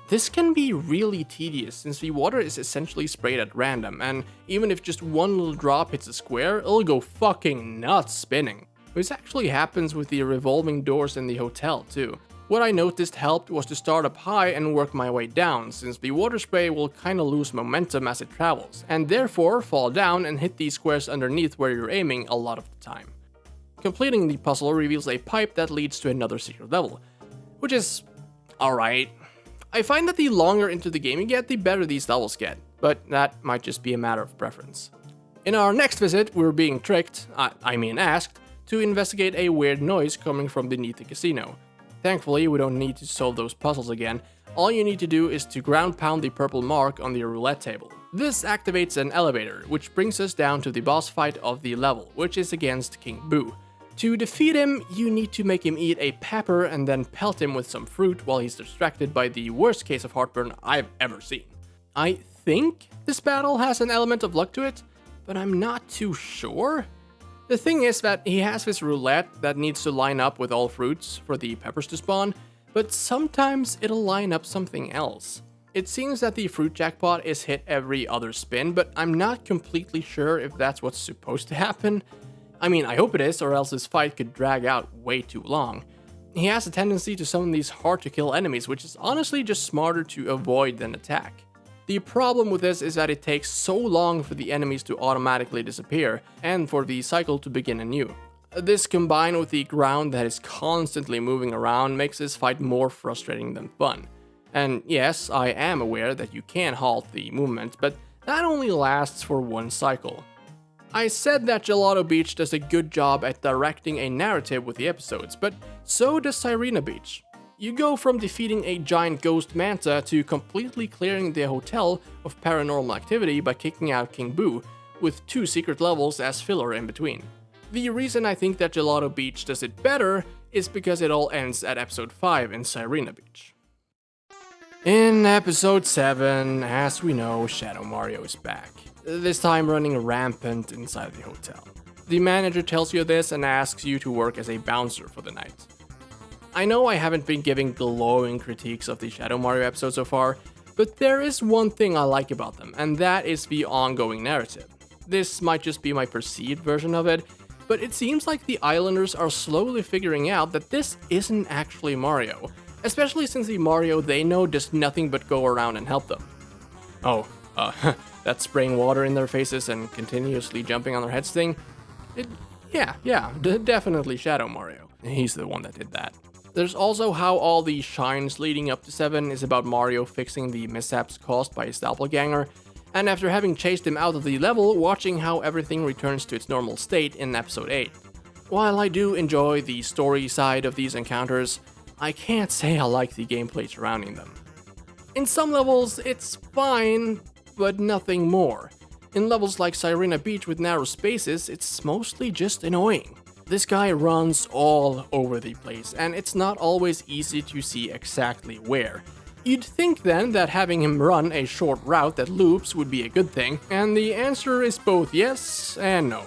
This can be really tedious since the water is essentially sprayed at random, and even if just one little drop hits a square, it'll go fucking nuts spinning. This actually happens with the revolving doors in the hotel too. What I noticed helped was to start up high and work my way down, since the water spray will kinda lose momentum as it travels, and therefore fall down and hit these squares underneath where you're aiming a lot of the time. Completing the puzzle reveals a pipe that leads to another secret level, which is alright. I find that the longer into the game you get, the better these levels get, but that might just be a matter of preference. In our next visit, we're being tricked, asked, to investigate a weird noise coming from beneath the casino. Thankfully, we don't need to solve those puzzles again. All you need to do is to ground pound the purple mark on the roulette table. This activates an elevator, which brings us down to the boss fight of the level, which is against King Boo. To defeat him, you need to make him eat a pepper and then pelt him with some fruit while he's distracted by the worst case of heartburn I've ever seen. I think this battle has an element of luck to it, but I'm not too sure. The thing is that he has this roulette that needs to line up with all fruits for the peppers to spawn, but sometimes it'll line up something else. It seems that the fruit jackpot is hit every other spin, but I'm not completely sure if that's what's supposed to happen. I hope it is, or else this fight could drag out way too long. He has a tendency to summon these hard to kill enemies, which is honestly just smarter to avoid than attack. The problem with this is that it takes so long for the enemies to automatically disappear, and for the cycle to begin anew. This combined with the ground that is constantly moving around makes this fight more frustrating than fun. And yes, I am aware that you can halt the movement, but that only lasts for one cycle. I said that Gelato Beach does a good job at directing a narrative with the episodes, but so does Sirena Beach. You go from defeating a giant ghost manta to completely clearing the hotel of paranormal activity by kicking out King Boo, with 2 secret levels as filler in between. The reason I think that Gelato Beach does it better is because it all ends at episode 5 in Sirena Beach. In episode 7, as we know, Shadow Mario is back, this time running rampant inside the hotel. The manager tells you this and asks you to work as a bouncer for the night. I know I haven't been giving glowing critiques of the Shadow Mario episode so far, but there is one thing I like about them, and that is the ongoing narrative. This might just be my perceived version of it, but it seems like the islanders are slowly figuring out that this isn't actually Mario, especially since the Mario they know does nothing but go around and help them. Oh, that spraying water in their faces and continuously jumping on their heads thing? Definitely Shadow Mario. He's the one that did that. There's also how all the shines leading up to 7 is about Mario fixing the mishaps caused by his doppelganger, and after having chased him out of the level, watching how everything returns to its normal state in episode 8. While I do enjoy the story side of these encounters, I can't say I like the gameplay surrounding them. In some levels, it's fine, but nothing more. In levels like Sirena Beach with narrow spaces, it's mostly just annoying. This guy runs all over the place, and it's not always easy to see exactly where. You'd think then that having him run a short route that loops would be a good thing, and the answer is both yes and no.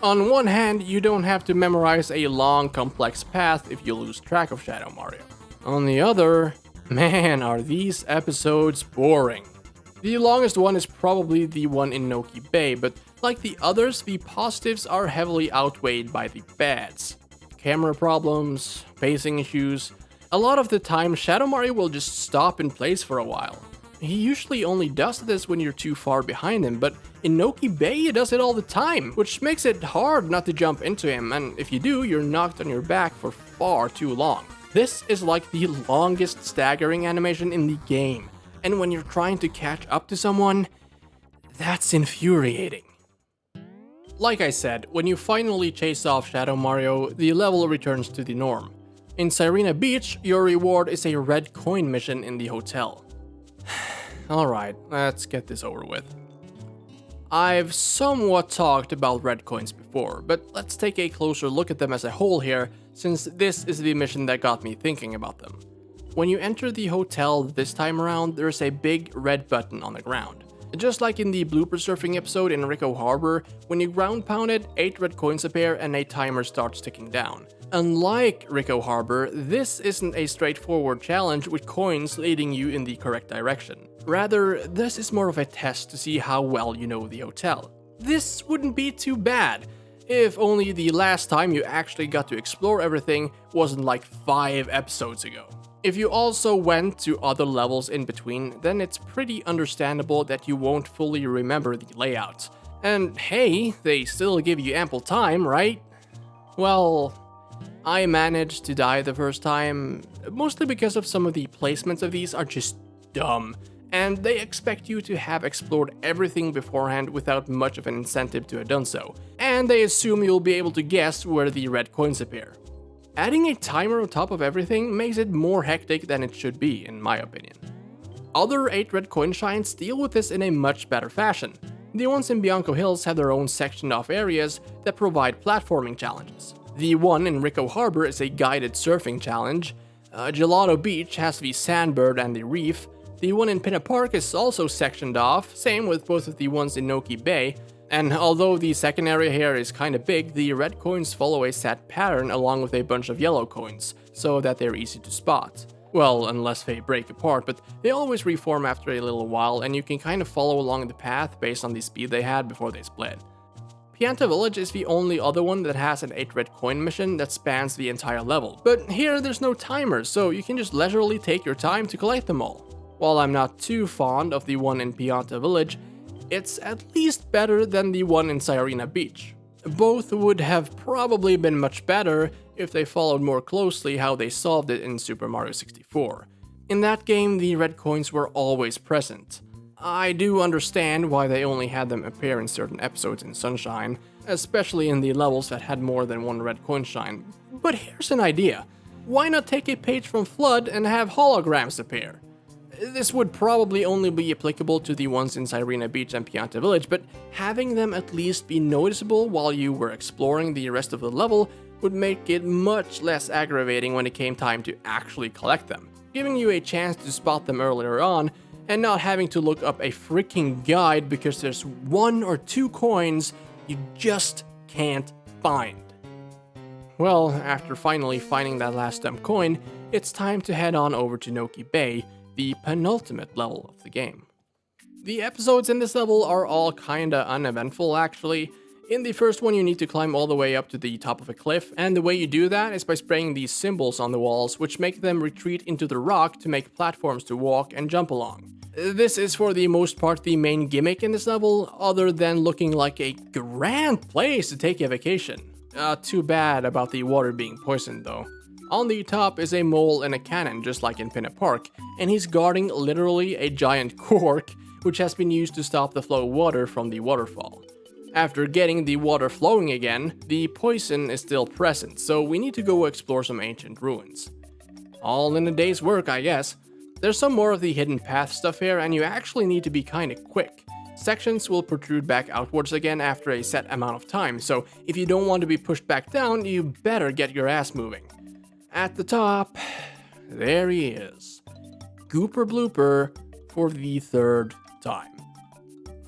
On one hand, you don't have to memorize a long, complex path if you lose track of Shadow Mario. On the other, man, are these episodes boring. The longest one is probably the one in Noki Bay, but like the others, the positives are heavily outweighed by the bads. Camera problems, pacing issues. A lot of the time, Shadow Mario will just stop in place for a while. He usually only does this when you're too far behind him, but in Noki Bay he does it all the time, which makes it hard not to jump into him, and if you do, you're knocked on your back for far too long. This is like the longest staggering animation in the game, and when you're trying to catch up to someone, that's infuriating. Like I said, when you finally chase off Shadow Mario, the level returns to the norm. In Sirena Beach, your reward is a red coin mission in the hotel. Alright, let's get this over with. I've somewhat talked about red coins before, but let's take a closer look at them as a whole here, since this is the mission that got me thinking about them. When you enter the hotel this time around, there's a big red button on the ground. Just like in the blooper surfing episode in Rico Harbor, when you ground pound it, 8 red coins appear and a timer starts ticking down. Unlike Rico Harbor, this isn't a straightforward challenge with coins leading you in the correct direction. Rather, this is more of a test to see how well you know the hotel. This wouldn't be too bad, if only the last time you actually got to explore everything wasn't like 5 episodes ago. If you also went to other levels in between, then it's pretty understandable that you won't fully remember the layout. And hey, they still give you ample time, right? Well, I managed to die the first time, mostly because of some of the placements of these are just dumb, and they expect you to have explored everything beforehand without much of an incentive to have done so, and they assume you'll be able to guess where the red coins appear. Adding a timer on top of everything makes it more hectic than it should be, in my opinion. Other 8 red coin shines deal with this in a much better fashion. The ones in Bianco Hills have their own sectioned off areas that provide platforming challenges. The one in Rico Harbor is a guided surfing challenge. Gelato Beach has the Sandbird and the Reef. The one in Pinna Park is also sectioned off, same with both of the ones in Noki Bay. And although the second area here is kinda big, the red coins follow a set pattern along with a bunch of yellow coins, so that they're easy to spot. Well, unless they break apart, but they always reform after a little while, and you can kind of follow along the path based on the speed they had before they split. Pianta Village is the only other one that has an 8 red coin mission that spans the entire level, but here there's no timer, so you can just leisurely take your time to collect them all. While I'm not too fond of the one in Pianta Village, it's at least better than the one in Sirena Beach. Both would have probably been much better if they followed more closely how they solved it in Super Mario 64. In that game, the red coins were always present. I do understand why they only had them appear in certain episodes in Sunshine, especially in the levels that had more than one red coin shine, but here's an idea. Why not take a page from Flood and have holograms appear? This would probably only be applicable to the ones in Sirena Beach and Pianta Village, but having them at least be noticeable while you were exploring the rest of the level would make it much less aggravating when it came time to actually collect them, giving you a chance to spot them earlier on and not having to look up a freaking guide because there's 1 or 2 coins you just can't find. Well, after finally finding that last dumb coin, it's time to head on over to Noki Bay, the penultimate level of the game. The episodes in this level are all kinda uneventful actually. In the first one you need to climb all the way up to the top of a cliff, and the way you do that is by spraying these symbols on the walls which make them retreat into the rock to make platforms to walk and jump along. This is for the most part the main gimmick in this level, other than looking like a grand place to take a vacation. Too bad about the water being poisoned though. On the top is a mole and a cannon just like in Pinna Park, and he's guarding literally a giant cork which has been used to stop the flow of water from the waterfall. After getting the water flowing again, the poison is still present, so we need to go explore some ancient ruins. All in a day's work, I guess. There's some more of the hidden path stuff here, and you actually need to be kinda quick. Sections will protrude back outwards again after a set amount of time, so if you don't want to be pushed back down, you better get your ass moving. At the top, there he is. Gooper Blooper for the 3rd time.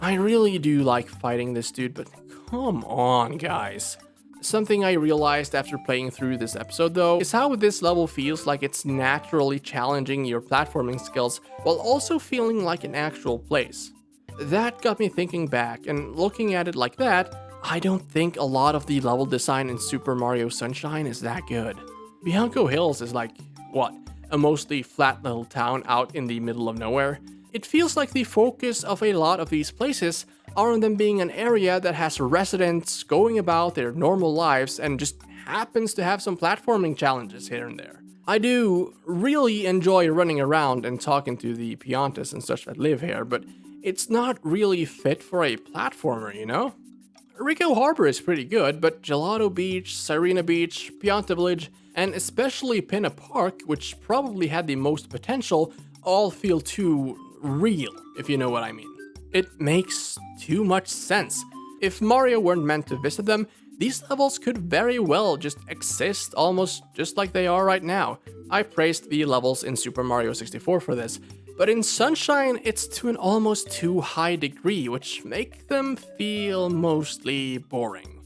I really do like fighting this dude, but come on, guys. Something I realized after playing through this episode though, is how this level feels like it's naturally challenging your platforming skills while also feeling like an actual place. That got me thinking back, and looking at it like that, I don't think a lot of the level design in Super Mario Sunshine is that good. Bianco Hills is like, what, a mostly flat little town out in the middle of nowhere? It feels like the focus of a lot of these places are on them being an area that has residents going about their normal lives and just happens to have some platforming challenges here and there. I do really enjoy running around and talking to the Piantas and such that live here, but it's not really fit for a platformer, you know? Rico Harbor is pretty good, but Gelato Beach, Sirena Beach, Pianta Village, and especially Pinna Park, which probably had the most potential, all feel too real, if you know what I mean. It makes too much sense. If Mario weren't meant to visit them, these levels could very well just exist almost just like they are right now. I praised the levels in Super Mario 64 for this, but in Sunshine it's to an almost too high degree, which make them feel mostly boring.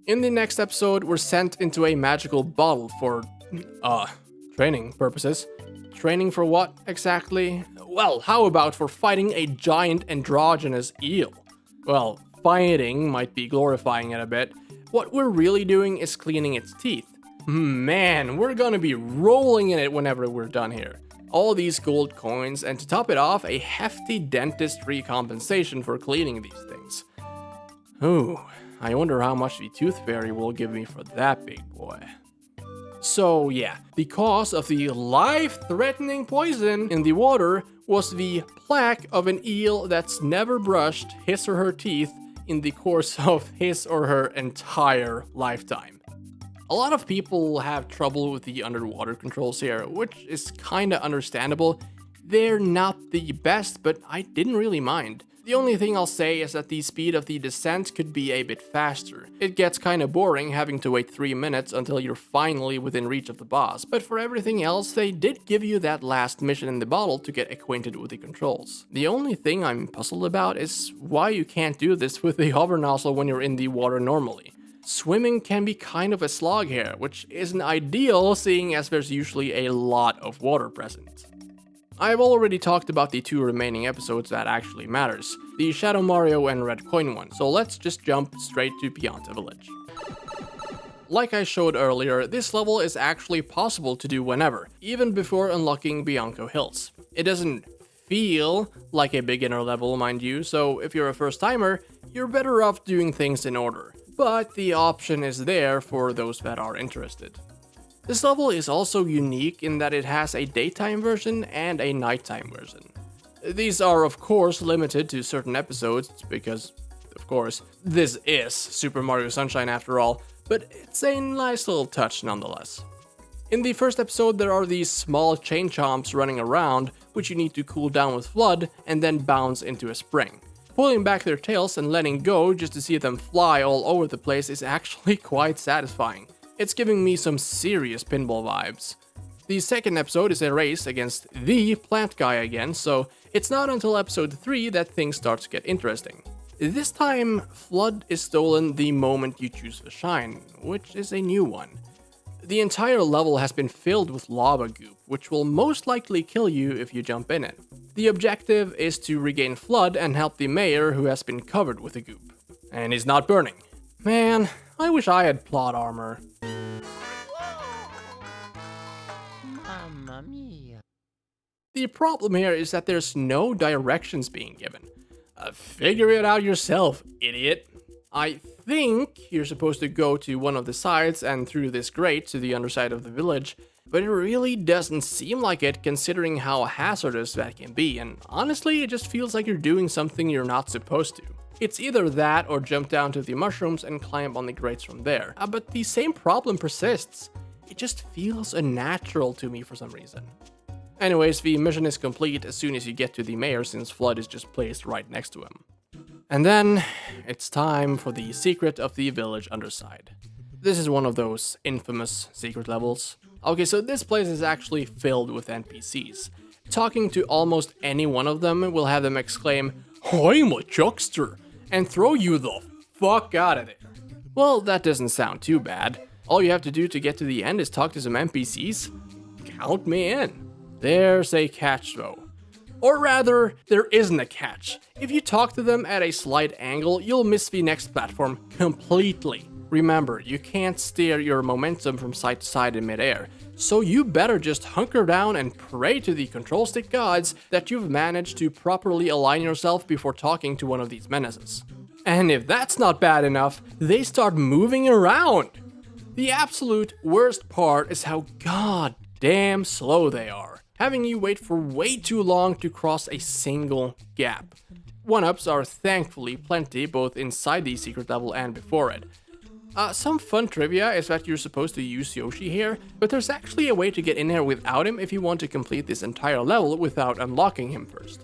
In the next episode, we're sent into a magical bottle for, training purposes. Training for what, exactly? Well, how about for fighting a giant androgynous eel? Well, fighting might be glorifying it a bit. What we're really doing is cleaning its teeth. Man, we're gonna be rolling in it whenever we're done here. All these gold coins, and to top it off, a hefty dentistry compensation for cleaning these things. Ooh, I wonder how much the Tooth Fairy will give me for that big boy. So yeah, the cause of the life-threatening poison in the water was the plaque of an eel that's never brushed his or her teeth in the course of his or her entire lifetime. A lot of people have trouble with the underwater controls here, which is kinda understandable. They're not the best, but I didn't really mind. The only thing I'll say is that the speed of the descent could be a bit faster. It gets kinda boring having to wait 3 minutes until you're finally within reach of the boss, but for everything else, they did give you that last mission in the bottle to get acquainted with the controls. The only thing I'm puzzled about is why you can't do this with the hover nozzle when you're in the water normally. Swimming can be kind of a slog here, which isn't ideal seeing as there's usually a lot of water present. I've already talked about the 2 remaining episodes that actually matters, the Shadow Mario and Red Coin one, so let's just jump straight to Pianta Village. Like I showed earlier, this level is actually possible to do whenever, even before unlocking Bianco Hills. It doesn't feel like a beginner level, mind you, so if you're a first timer, you're better off doing things in order, but the option is there for those that are interested. This level is also unique in that it has a daytime version and a nighttime version. These are of course limited to certain episodes because, of course, this is Super Mario Sunshine after all, but it's a nice little touch nonetheless. In the first episode, there are these small chain chomps running around, which you need to cool down with FLUDD and then bounce into a spring. Pulling back their tails and letting go just to see them fly all over the place is actually quite satisfying. It's giving me some serious pinball vibes. The second episode is a race against the plant guy again, so it's not until episode 3 that things start to get interesting. This time, FLUDD is stolen the moment you choose the shine, which is a new one. The entire level has been filled with lava goop, which will most likely kill you if you jump in it. The objective is to regain FLUDD and help the mayor who has been covered with the goop. And he's not burning. Man, I wish I had plot armor. Mamma mia. The problem here is that there's no directions being given. Figure it out yourself, idiot. I think you're supposed to go to one of the sides and through this grate to the underside of the village, but it really doesn't seem like it considering how hazardous that can be, and honestly it just feels like you're doing something you're not supposed to. It's either that or jump down to the mushrooms and climb on the grates from there, but the same problem persists. It just feels unnatural to me for some reason. Anyways, the mission is complete as soon as you get to the mayor since FLUDD is just placed right next to him. And then, it's time for the secret of the village underside. This is one of those infamous secret levels. Okay, so this place is actually filled with NPCs. Talking to almost any one of them will have them exclaim, "I'm a chuckster," and throw you the fuck out of there. Well, that doesn't sound too bad. All you have to do to get to the end is talk to some NPCs. Count me in. There's a catch though. Or rather, there isn't a catch. If you talk to them at a slight angle, you'll miss the next platform completely. Remember, you can't steer your momentum from side to side in midair, so you better just hunker down and pray to the control stick gods that you've managed to properly align yourself before talking to one of these menaces. And if that's not bad enough, they start moving around. The absolute worst part is how goddamn slow they are, having you wait for way too long to cross a single gap. 1-ups are thankfully plenty both inside the secret level and before it. Some fun trivia is that you're supposed to use Yoshi here, but there's actually a way to get in here without him if you want to complete this entire level without unlocking him first.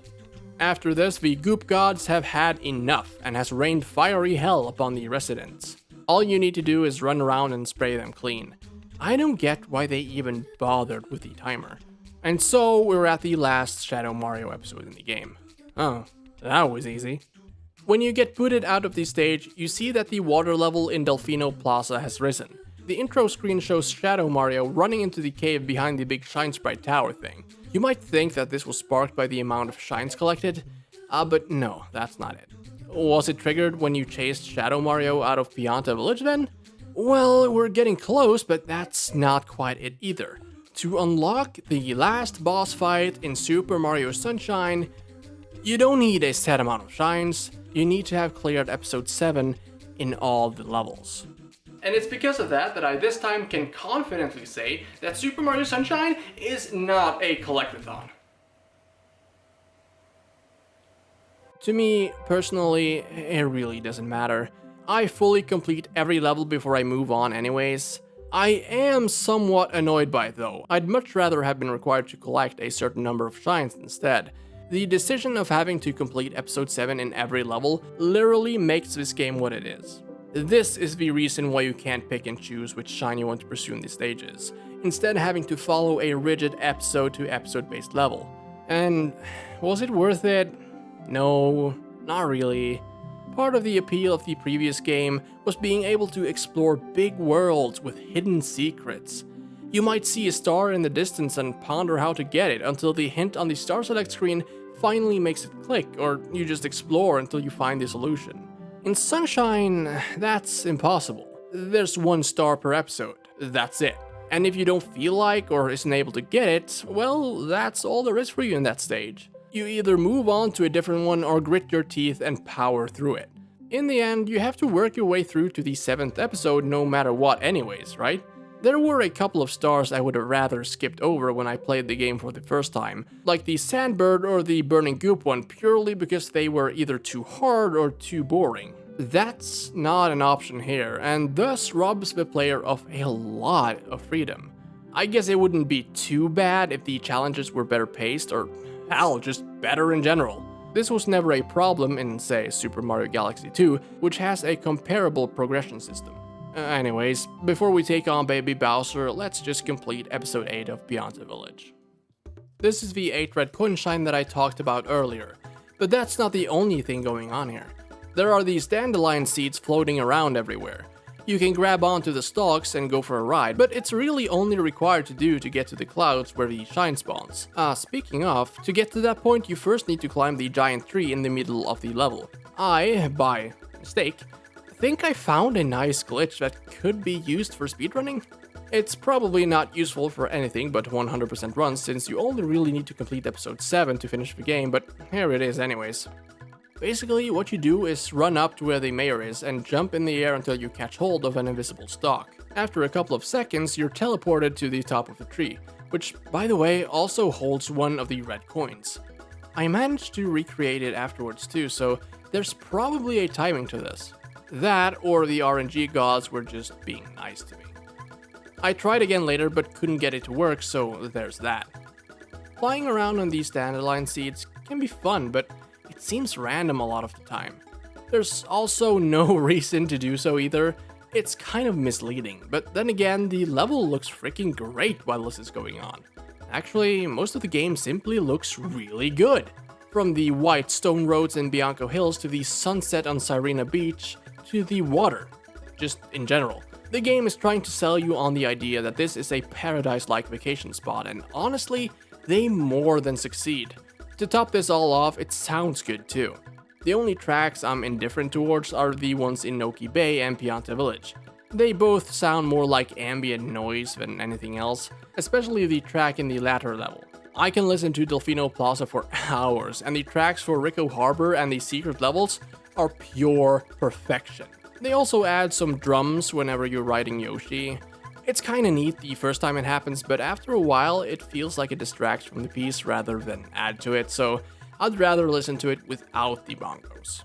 After this, the Goop Gods have had enough and has rained fiery hell upon the residents. All you need to do is run around and spray them clean. I don't get why they even bothered with the timer. And so we're at the last Shadow Mario episode in the game. Oh, that was easy. When you get booted out of the stage, you see that the water level in Delfino Plaza has risen. The intro screen shows Shadow Mario running into the cave behind the big Shine Sprite tower thing. You might think that this was sparked by the amount of shines collected, but no, that's not it. Was it triggered when you chased Shadow Mario out of Pianta Village then? Well, we're getting close, but that's not quite it either. To unlock the last boss fight in Super Mario Sunshine, you don't need a set amount of shines, you need to have cleared episode 7 in all the levels. And it's because of that that I this time can confidently say that Super Mario Sunshine is not a collectathon. To me, personally, it really doesn't matter. I fully complete every level before I move on anyways. I am somewhat annoyed by it though. I'd much rather have been required to collect a certain number of shines instead. The decision of having to complete episode 7 in every level literally makes this game what it is. This is the reason why you can't pick and choose which shine you want to pursue in the stages, instead having to follow a rigid episode to episode based level. And was it worth it? No, not really. Part of the appeal of the previous game was being able to explore big worlds with hidden secrets. You might see a star in the distance and ponder how to get it until the hint on the star select screen finally makes it click, or you just explore until you find the solution. In Sunshine, that's impossible. There's 1 star per episode, that's it. And if you don't feel like or isn't able to get it, well, that's all there is for you in that stage. You either move on to a different one or grit your teeth and power through it. In the end, you have to work your way through to the 7th episode no matter what anyways, right? There were a couple of stars I would have rather skipped over when I played the game for the first time, like the Sandbird or the Burning Goop one, purely because they were either too hard or too boring. That's not an option here, and thus robs the player of a lot of freedom. I guess it wouldn't be too bad if the challenges were better paced, or hell, just better in general. This was never a problem in, say, Super Mario Galaxy 2, which has a comparable progression system. Anyways, before we take on Baby Bowser, let's just complete episode 8 of Beyond the Village. This is the 8 red coin shine that I talked about earlier, but that's not the only thing going on here. There are these dandelion seeds floating around everywhere. You can grab onto the stalks and go for a ride, but it's really only required to do to get to the clouds where the shine spawns. Speaking of, to get to that point you first need to climb the giant tree in the middle of the level. I, by mistake, think I found a nice glitch that could be used for speedrunning. It's probably not useful for anything but 100% runs, since you only really need to complete episode 7 to finish the game, but here it is anyways. Basically, what you do is run up to where the mayor is and jump in the air until you catch hold of an invisible stalk. After a couple of seconds, you're teleported to the top of the tree, which, by the way, also holds one of the red coins. I managed to recreate it afterwards too, so there's probably a timing to this. That, or the RNG gods were just being nice to me. I tried again later but couldn't get it to work, so there's that. Flying around on these dandelion seeds can be fun, but it seems random a lot of the time. There's also no reason to do so either. It's kind of misleading, but then again, the level looks freaking great while this is going on. Actually, most of the game simply looks really good. From the white stone roads in Bianco Hills to the sunset on Sirena Beach to the water. Just in general. The game is trying to sell you on the idea that this is a paradise-like vacation spot, and honestly, they more than succeed. To top this all off, it sounds good too. The only tracks I'm indifferent towards are the ones in Noki Bay and Pianta Village. They both sound more like ambient noise than anything else, especially the track in the latter level. I can listen to Delfino Plaza for hours, and the tracks for Rico Harbor and the secret levels are pure perfection. They also add some drums whenever you're riding Yoshi. It's kinda neat the first time it happens, but after a while it feels like it distracts from the piece rather than add to it, so I'd rather listen to it without the bongos.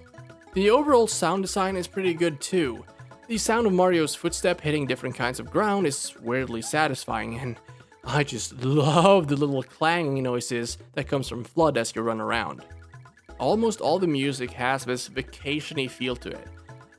The overall sound design is pretty good too. The sound of Mario's footstep hitting different kinds of ground is weirdly satisfying, and I just love the little clanging noises that comes from FLUDD as you run around. Almost all the music has this vacation-y feel to it.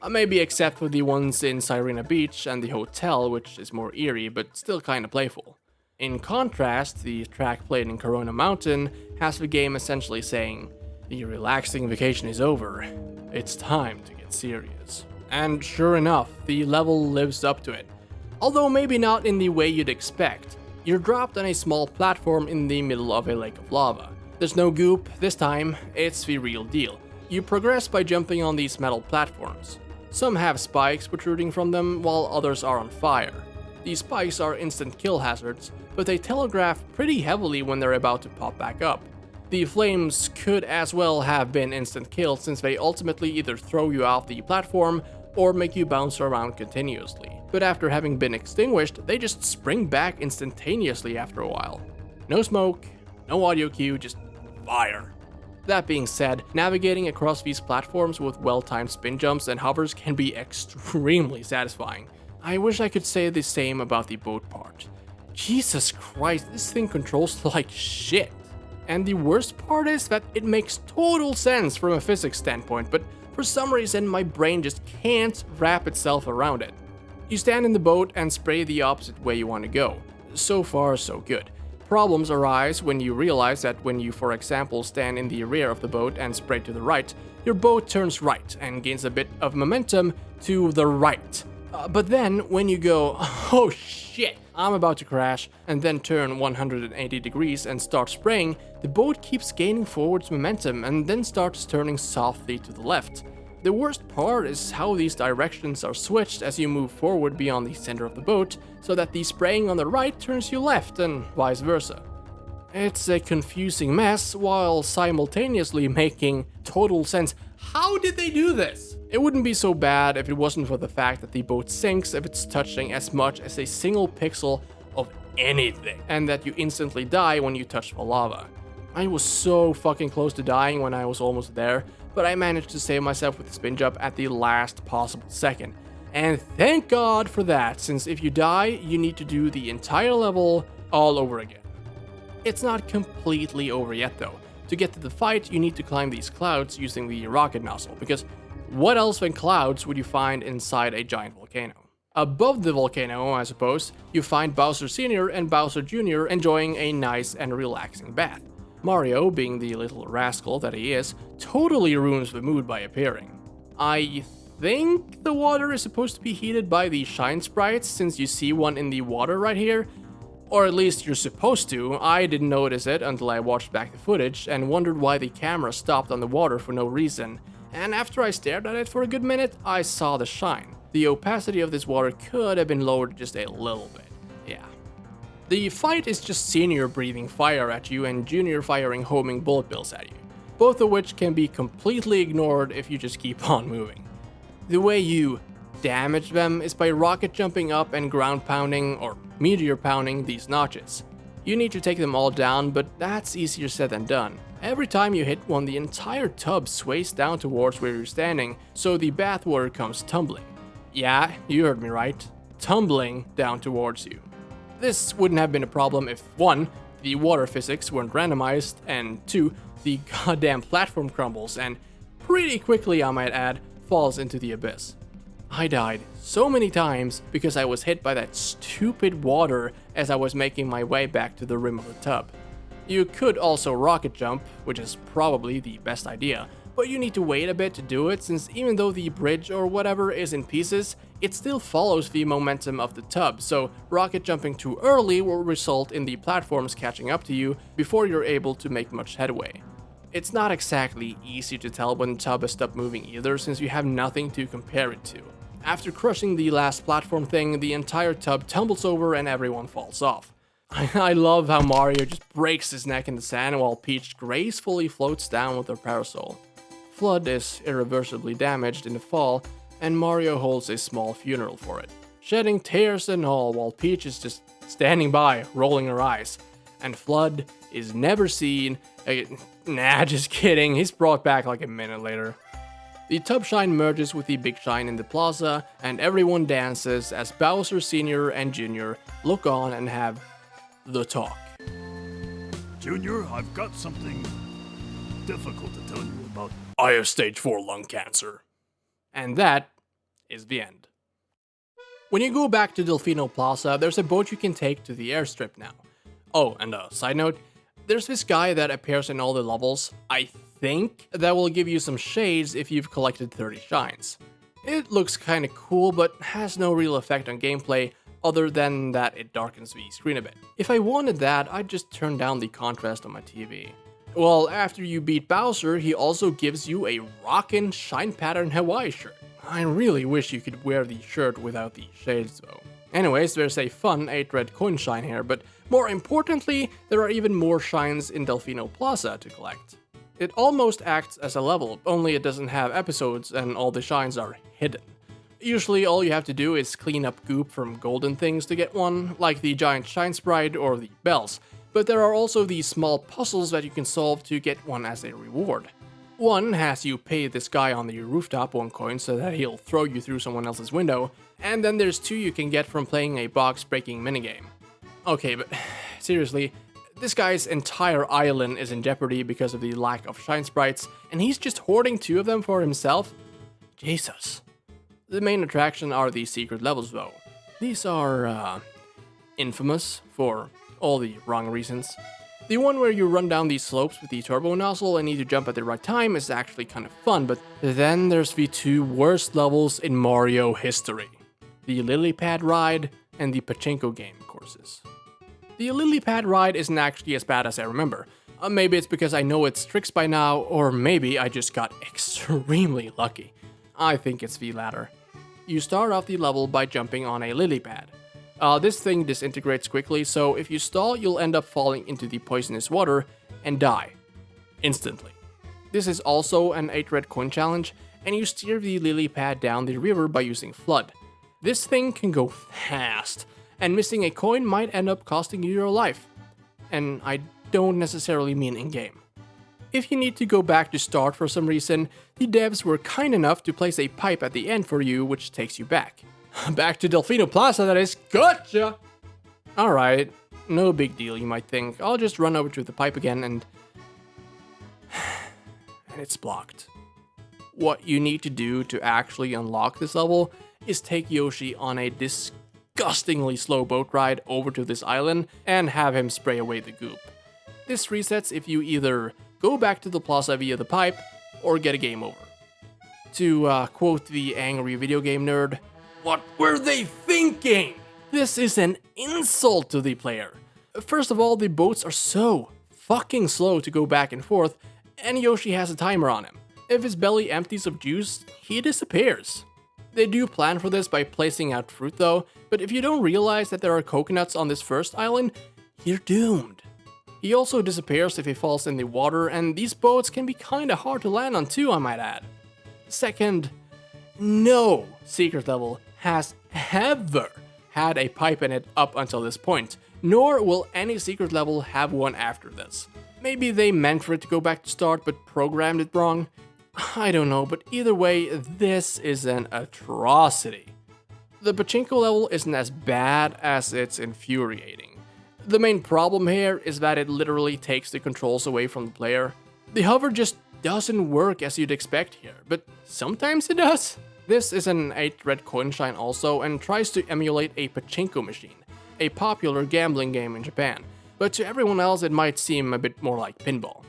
Maybe except for the ones in Sirena Beach and the hotel, which is more eerie but still kinda playful. In contrast, the track played in Corona Mountain has the game essentially saying, "The relaxing vacation is over, it's time to get serious." And sure enough, the level lives up to it. Although maybe not in the way you'd expect. You're dropped on a small platform in the middle of a lake of lava. There's no goop this time, it's the real deal. You progress by jumping on these metal platforms. Some have spikes protruding from them, while others are on fire. These spikes are instant kill hazards, but they telegraph pretty heavily when they're about to pop back up. The flames could as well have been instant kills, since they ultimately either throw you off the platform or make you bounce around continuously. But after having been extinguished, they just spring back instantaneously after a while. No smoke, no audio cue, just fire. That being said, navigating across these platforms with well-timed spin jumps and hovers can be extremely satisfying. I wish I could say the same about the boat part. Jesus Christ, this thing controls like shit. And the worst part is that it makes total sense from a physics standpoint, but for some reason my brain just can't wrap itself around it. You stand in the boat and spray the opposite way you want to go. So far, so good. Problems arise when you realize that when you, for example, stand in the rear of the boat and spray to the right, your boat turns right and gains a bit of momentum to the right. But then, when you go, oh shit, I'm about to crash, and then turn 180 degrees and start spraying, the boat keeps gaining forwards momentum and then starts turning softly to the left. The worst part is how these directions are switched as you move forward beyond the center of the boat, so that the spraying on the right turns you left and vice versa. It's a confusing mess while simultaneously making total sense. How did they do this? It wouldn't be so bad if it wasn't for the fact that the boat sinks if it's touching as much as a single pixel of anything, and that you instantly die when you touch the lava. I was so fucking close to dying when I was almost there, but I managed to save myself with the spin jump at the last possible second. And thank God for that, since if you die, you need to do the entire level all over again. It's not completely over yet though. To get to the fight, you need to climb these clouds using the rocket nozzle, because what else than clouds would you find inside a giant volcano? Above the volcano, I suppose, you find Bowser Sr. and Bowser Jr. enjoying a nice and relaxing bath. Mario, being the little rascal that he is, totally ruins the mood by appearing. I think the water is supposed to be heated by the shine sprites, since you see one in the water right here. Or at least you're supposed to. I didn't notice it until I watched back the footage and wondered why the camera stopped on the water for no reason. And after I stared at it for a good minute, I saw the shine. The opacity of this water could have been lowered just a little bit. Yeah. The fight is just Senior breathing fire at you and Junior firing homing bullet bills at you, both of which can be completely ignored if you just keep on moving. The way you damage them is by rocket jumping up and ground pounding or meteor pounding these notches. You need to take them all down, but that's easier said than done. Every time you hit one, the entire tub sways down towards where you're standing, so the bathwater comes tumbling. Yeah, you heard me right. Tumbling down towards you. This wouldn't have been a problem if 1. The water physics weren't randomized, and 2. The goddamn platform crumbles and, pretty quickly I might add, falls into the abyss. I died so many times because I was hit by that stupid water as I was making my way back to the rim of the tub. You could also rocket jump, which is probably the best idea, but you need to wait a bit to do it, since even though the bridge or whatever is in pieces, it still follows the momentum of the tub, so rocket jumping too early will result in the platforms catching up to you before you're able to make much headway. It's not exactly easy to tell when the tub has stopped moving either, since you have nothing to compare it to. After crushing the last platform thing, the entire tub tumbles over and everyone falls off. I love how Mario just breaks his neck in the sand while Peach gracefully floats down with her parasol. Flood is irreversibly damaged in the fall, and Mario holds a small funeral for it, shedding tears and all while Peach is just standing by, rolling her eyes. And Flood is never seen. Nah, just kidding, he's brought back like a minute later. The tub shine merges with the big shine in the plaza, and everyone dances as Bowser Sr. and Jr. look on and have the talk. Junior, I've got something difficult to tell you about. I have stage 4 lung cancer. And that is the end. When you go back to Delfino Plaza, there's a boat you can take to the airstrip now. Oh, and a side note, there's this guy that appears in all the levels, I think, that will give you some shades if you've collected 30 shines. It looks kinda cool, but has no real effect on gameplay, other than that it darkens the screen a bit. If I wanted that, I'd just turn down the contrast on my TV. Well, after you beat Bowser, he also gives you a rockin' shine pattern Hawaii shirt. I really wish you could wear the shirt without the shades though. Anyways, there's a fun 8 red coin shine here, but more importantly, there are even more shines in Delfino Plaza to collect. It almost acts as a level, only it doesn't have episodes and all the shines are hidden. Usually all you have to do is clean up goop from golden things to get one, like the giant shine sprite or the bells, but there are also these small puzzles that you can solve to get one as a reward. One has you pay this guy on the rooftop 1 coin so that he'll throw you through someone else's window, and then there's 2 you can get from playing a box breaking minigame. Okay, but seriously, this guy's entire island is in jeopardy because of the lack of shine sprites, and he's just hoarding 2 of them for himself? Jesus. The main attraction are the secret levels though. These are, infamous for all the wrong reasons. The one where you run down these slopes with the turbo nozzle and need to jump at the right time is actually kind of fun, but then there's the 2 worst levels in Mario history. The lily pad ride and the pachinko game courses. The lily pad ride isn't actually as bad as I remember. Maybe it's because I know its tricks by now, or maybe I just got extremely lucky. I think it's the latter. You start off the level by jumping on a lily pad. This thing disintegrates quickly, so if you stall, you'll end up falling into the poisonous water and die instantly. This is also an 8 red coin challenge, and you steer the lily pad down the river by using Flood. This thing can go fast, and missing a coin might end up costing you your life. And I don't necessarily mean in-game. If you need to go back to start for some reason, the devs were kind enough to place a pipe at the end for you, which takes you back. Back to Delfino Plaza, that is. Gotcha! Alright, no big deal, you might think. I'll just run over to the pipe again and it's blocked. What you need to do to actually unlock this level is take Yoshi on a disgustingly slow boat ride over to this island and have him spray away the goop. This resets if you either go back to the plaza via the pipe or get a game over. To quote the angry video game nerd, what were they thinking? This is an insult to the player. First of all, the boats are so fucking slow to go back and forth, and Yoshi has a timer on him. If his belly empties of juice, he disappears. They do plan for this by placing out fruit though, but if you don't realize that there are coconuts on this first island, you're doomed. He also disappears if he falls in the water, and these boats can be kinda hard to land on too, I might add. Second, no secret level has ever had a pipe in it up until this point, nor will any secret level have one after this. Maybe they meant for it to go back to start but programmed it wrong. I don't know, but either way, this is an atrocity. The pachinko level isn't as bad as it's infuriating. The main problem here is that it literally takes the controls away from the player. The hover just doesn't work as you'd expect here, but sometimes it does. This is an 8 red coin shine also and tries to emulate a pachinko machine, a popular gambling game in Japan, but to everyone else it might seem a bit more like pinball.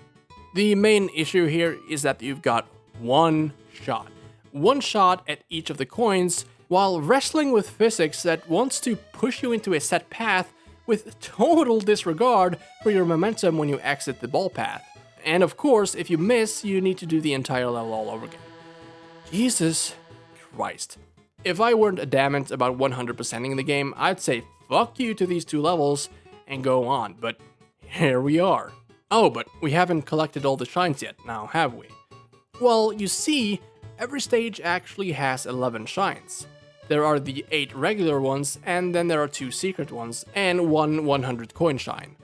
The main issue here is that you've got one shot at each of the coins, while wrestling with physics that wants to push you into a set path with total disregard for your momentum when you exit the ball path. And of course, if you miss, you need to do the entire level all over again. Jesus Christ. If I weren't adamant about 100%ing the game, I'd say fuck you to these 2 levels and go on, but here we are. Oh, but we haven't collected all the shines yet, now have we? Well, you see, every stage actually has 11 shines. There are the 8 regular ones, and then there are 2 secret ones, and 1 100 coin shine.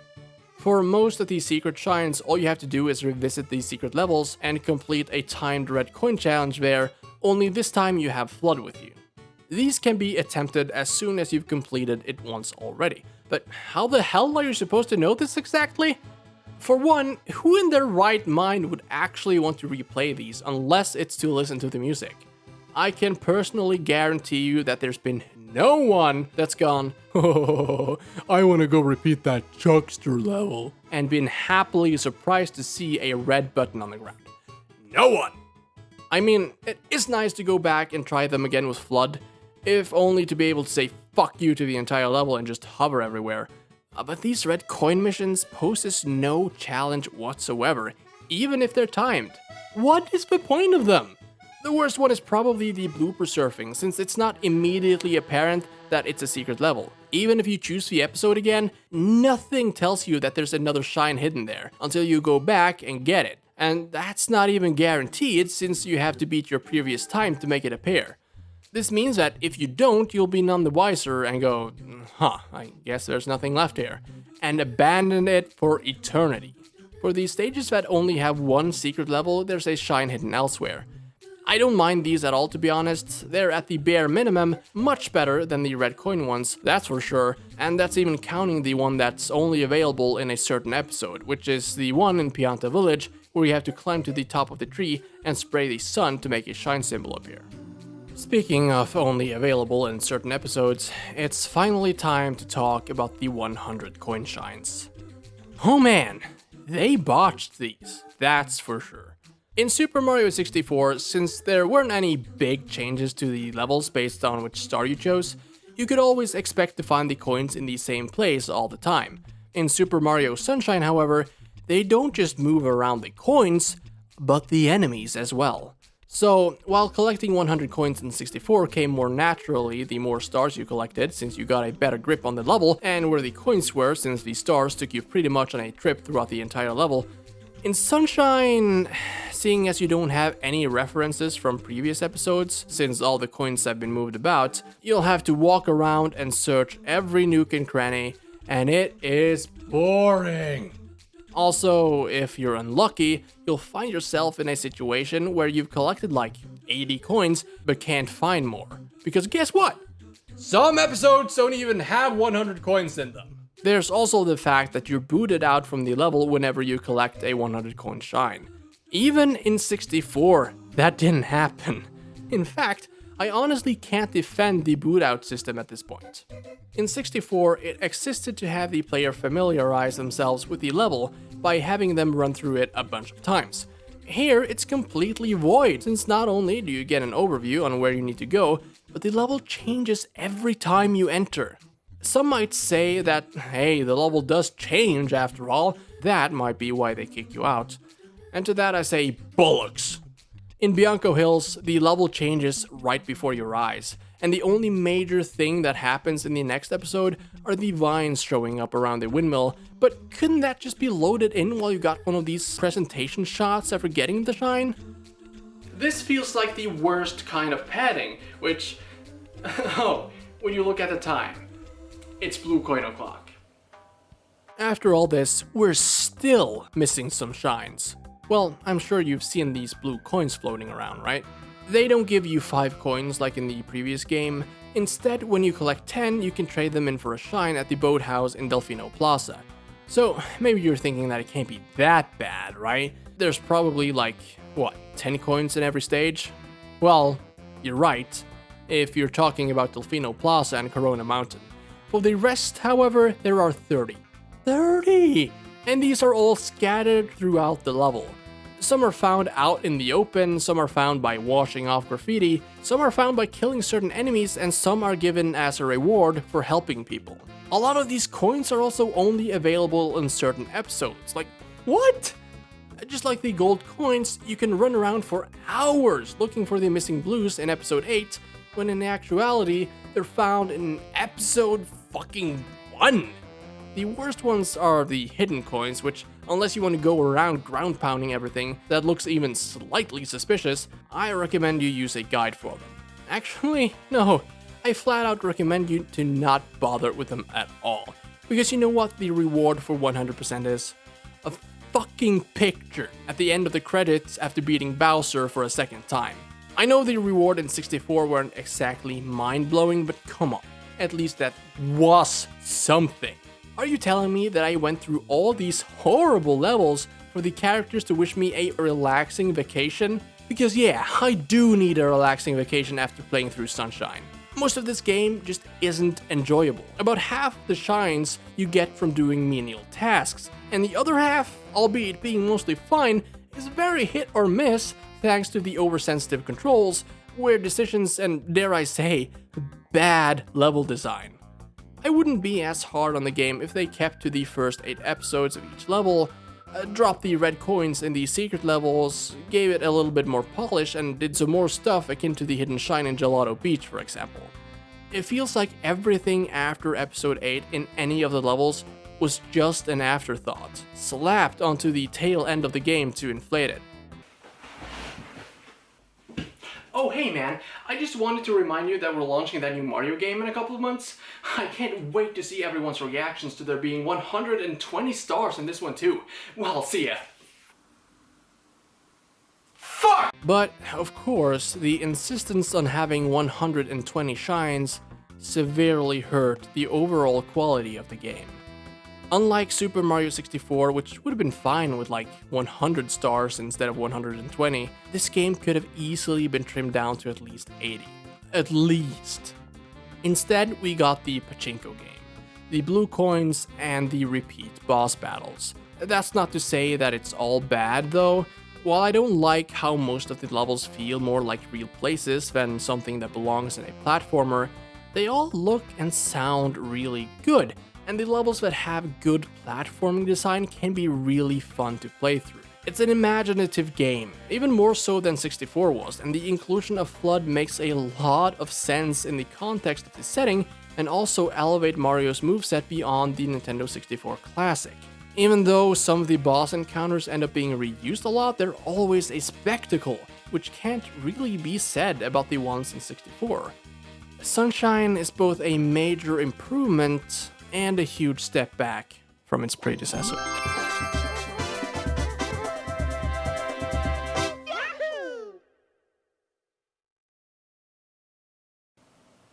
For most of these secret shines, all you have to do is revisit these secret levels and complete a timed red coin challenge there, only this time you have Flood with you. These can be attempted as soon as you've completed it once already, but how the hell are you supposed to know this exactly? For one, who in their right mind would actually want to replay these unless it's to listen to the music? I can personally guarantee you that there's been no one that's gone, oh, I want to go repeat that Chuckster level, and been happily surprised to see a red button on the ground. No one! I mean, it is nice to go back and try them again with Flood, if only to be able to say fuck you to the entire level and just hover everywhere. But these red coin missions poses no challenge whatsoever, even if they're timed. What is the point of them? The worst one is probably the blooper surfing, since it's not immediately apparent that it's a secret level. Even if you choose the episode again, nothing tells you that there's another shine hidden there, until you go back and get it. And that's not even guaranteed, since you have to beat your previous time to make it appear. This means that if you don't, you'll be none the wiser and go, I guess there's nothing left here, and abandon it for eternity. For these stages that only have one secret level, there's a shine hidden elsewhere. I don't mind these at all, to be honest. They're at the bare minimum much better than the red coin ones, that's for sure, and that's even counting the one that's only available in a certain episode, which is the one in Pianta Village, where you have to climb to the top of the tree and spray the sun to make a shine symbol appear. Speaking of only available in certain episodes, it's finally time to talk about the 100 coin shines. Oh man, they botched these, that's for sure. In Super Mario 64, since there weren't any big changes to the levels based on which star you chose, you could always expect to find the coins in the same place all the time. In Super Mario Sunshine, however, they don't just move around the coins, but the enemies as well. So, while collecting 100 coins in 64 came more naturally the more stars you collected, since you got a better grip on the level, and where the coins were, since the stars took you pretty much on a trip throughout the entire level, in Sunshine, seeing as you don't have any references from previous episodes, since all the coins have been moved about, you'll have to walk around and search every nook and cranny, and it is boring. Also, if you're unlucky, you'll find yourself in a situation where you've collected like 80 coins but can't find more. Because guess what? Some episodes don't even have 100 coins in them. There's also the fact that you're booted out from the level whenever you collect a 100 coin shine. Even in 64, that didn't happen. In fact, I honestly can't defend the boot out system at this point. In 64, it existed to have the player familiarize themselves with the level by having them run through it a bunch of times. Here, it's completely void, since not only do you get an overview on where you need to go, but the level changes every time you enter. Some might say that, hey, the level does change after all, that might be why they kick you out. And to that I say, bollocks! In Bianco Hills, the level changes right before your eyes, and the only major thing that happens in the next episode are the vines showing up around the windmill, but couldn't that just be loaded in while you got one of these presentation shots after getting the shine? This feels like the worst kind of padding, which, oh, when you look at the time. It's blue coin o'clock. After all this, we're still missing some shines. Well, I'm sure you've seen these blue coins floating around, right? They don't give you 5 coins like in the previous game. Instead, when you collect 10, you can trade them in for a shine at the boathouse in Delfino Plaza. So, maybe you're thinking that it can't be that bad, right? There's probably like, 10 coins in every stage? Well, you're right, if you're talking about Delfino Plaza and Corona Mountain. For the rest, however, there are 30. 30! And these are all scattered throughout the level. Some are found out in the open, some are found by washing off graffiti, some are found by killing certain enemies, and some are given as a reward for helping people. A lot of these coins are also only available in certain episodes. Like, what? Just like the gold coins, you can run around for hours looking for the missing blues in episode 8, when in actuality, they're found in episode fucking 1. The worst ones are the hidden coins, which, unless you want to go around ground pounding everything that looks even slightly suspicious, I recommend you use a guide for them. Actually, no, I flat out recommend you to not bother with them at all. Because you know what the reward for 100% is? A fucking picture at the end of the credits after beating Bowser for a second time. I know the reward in 64 weren't exactly mind-blowing, but come on, at least that was something. Are you telling me that I went through all these horrible levels for the characters to wish me a relaxing vacation? Because yeah, I do need a relaxing vacation after playing through Sunshine. Most of this game just isn't enjoyable. About half the shines you get from doing menial tasks, and the other half, albeit being mostly fine, is very hit or miss thanks to the oversensitive controls, weird decisions, and dare I say, bad level design. I wouldn't be as hard on the game if they kept to the first 8 episodes of each level, dropped the red coins in the secret levels, gave it a little bit more polish, and did some more stuff akin to the hidden shine in Gelato Beach, for example. It feels like everything after episode 8 in any of the levels was just an afterthought, slapped onto the tail end of the game to inflate it. Oh hey man, I just wanted to remind you that we're launching that new Mario game in a couple of months. I can't wait to see everyone's reactions to there being 120 stars in this one too. Well, see ya. Fuck! But, of course, the insistence on having 120 shines severely hurt the overall quality of the game. Unlike Super Mario 64, which would have been fine with like 100 stars instead of 120, this game could have easily been trimmed down to at least 80. At least. Instead, we got the pachinko game, the blue coins, and the repeat boss battles. That's not to say that it's all bad though. While I don't like how most of the levels feel more like real places than something that belongs in a platformer, they all look and sound really good. And the levels that have good platforming design can be really fun to play through. It's an imaginative game, even more so than 64 was, and the inclusion of FLUDD makes a lot of sense in the context of the setting and also elevate Mario's moveset beyond the Nintendo 64 classic. Even though some of the boss encounters end up being reused a lot, they're always a spectacle, which can't really be said about the ones in 64. Sunshine is both a major improvement and a huge step back from its predecessor.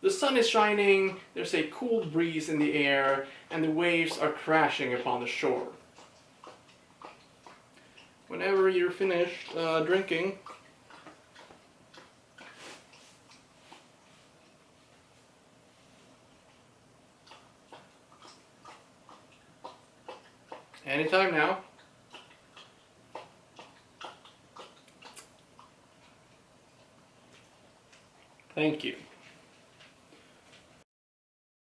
The sun is shining, there's a cool breeze in the air, and the waves are crashing upon the shore. Whenever you're finished drinking, anytime now. Thank you.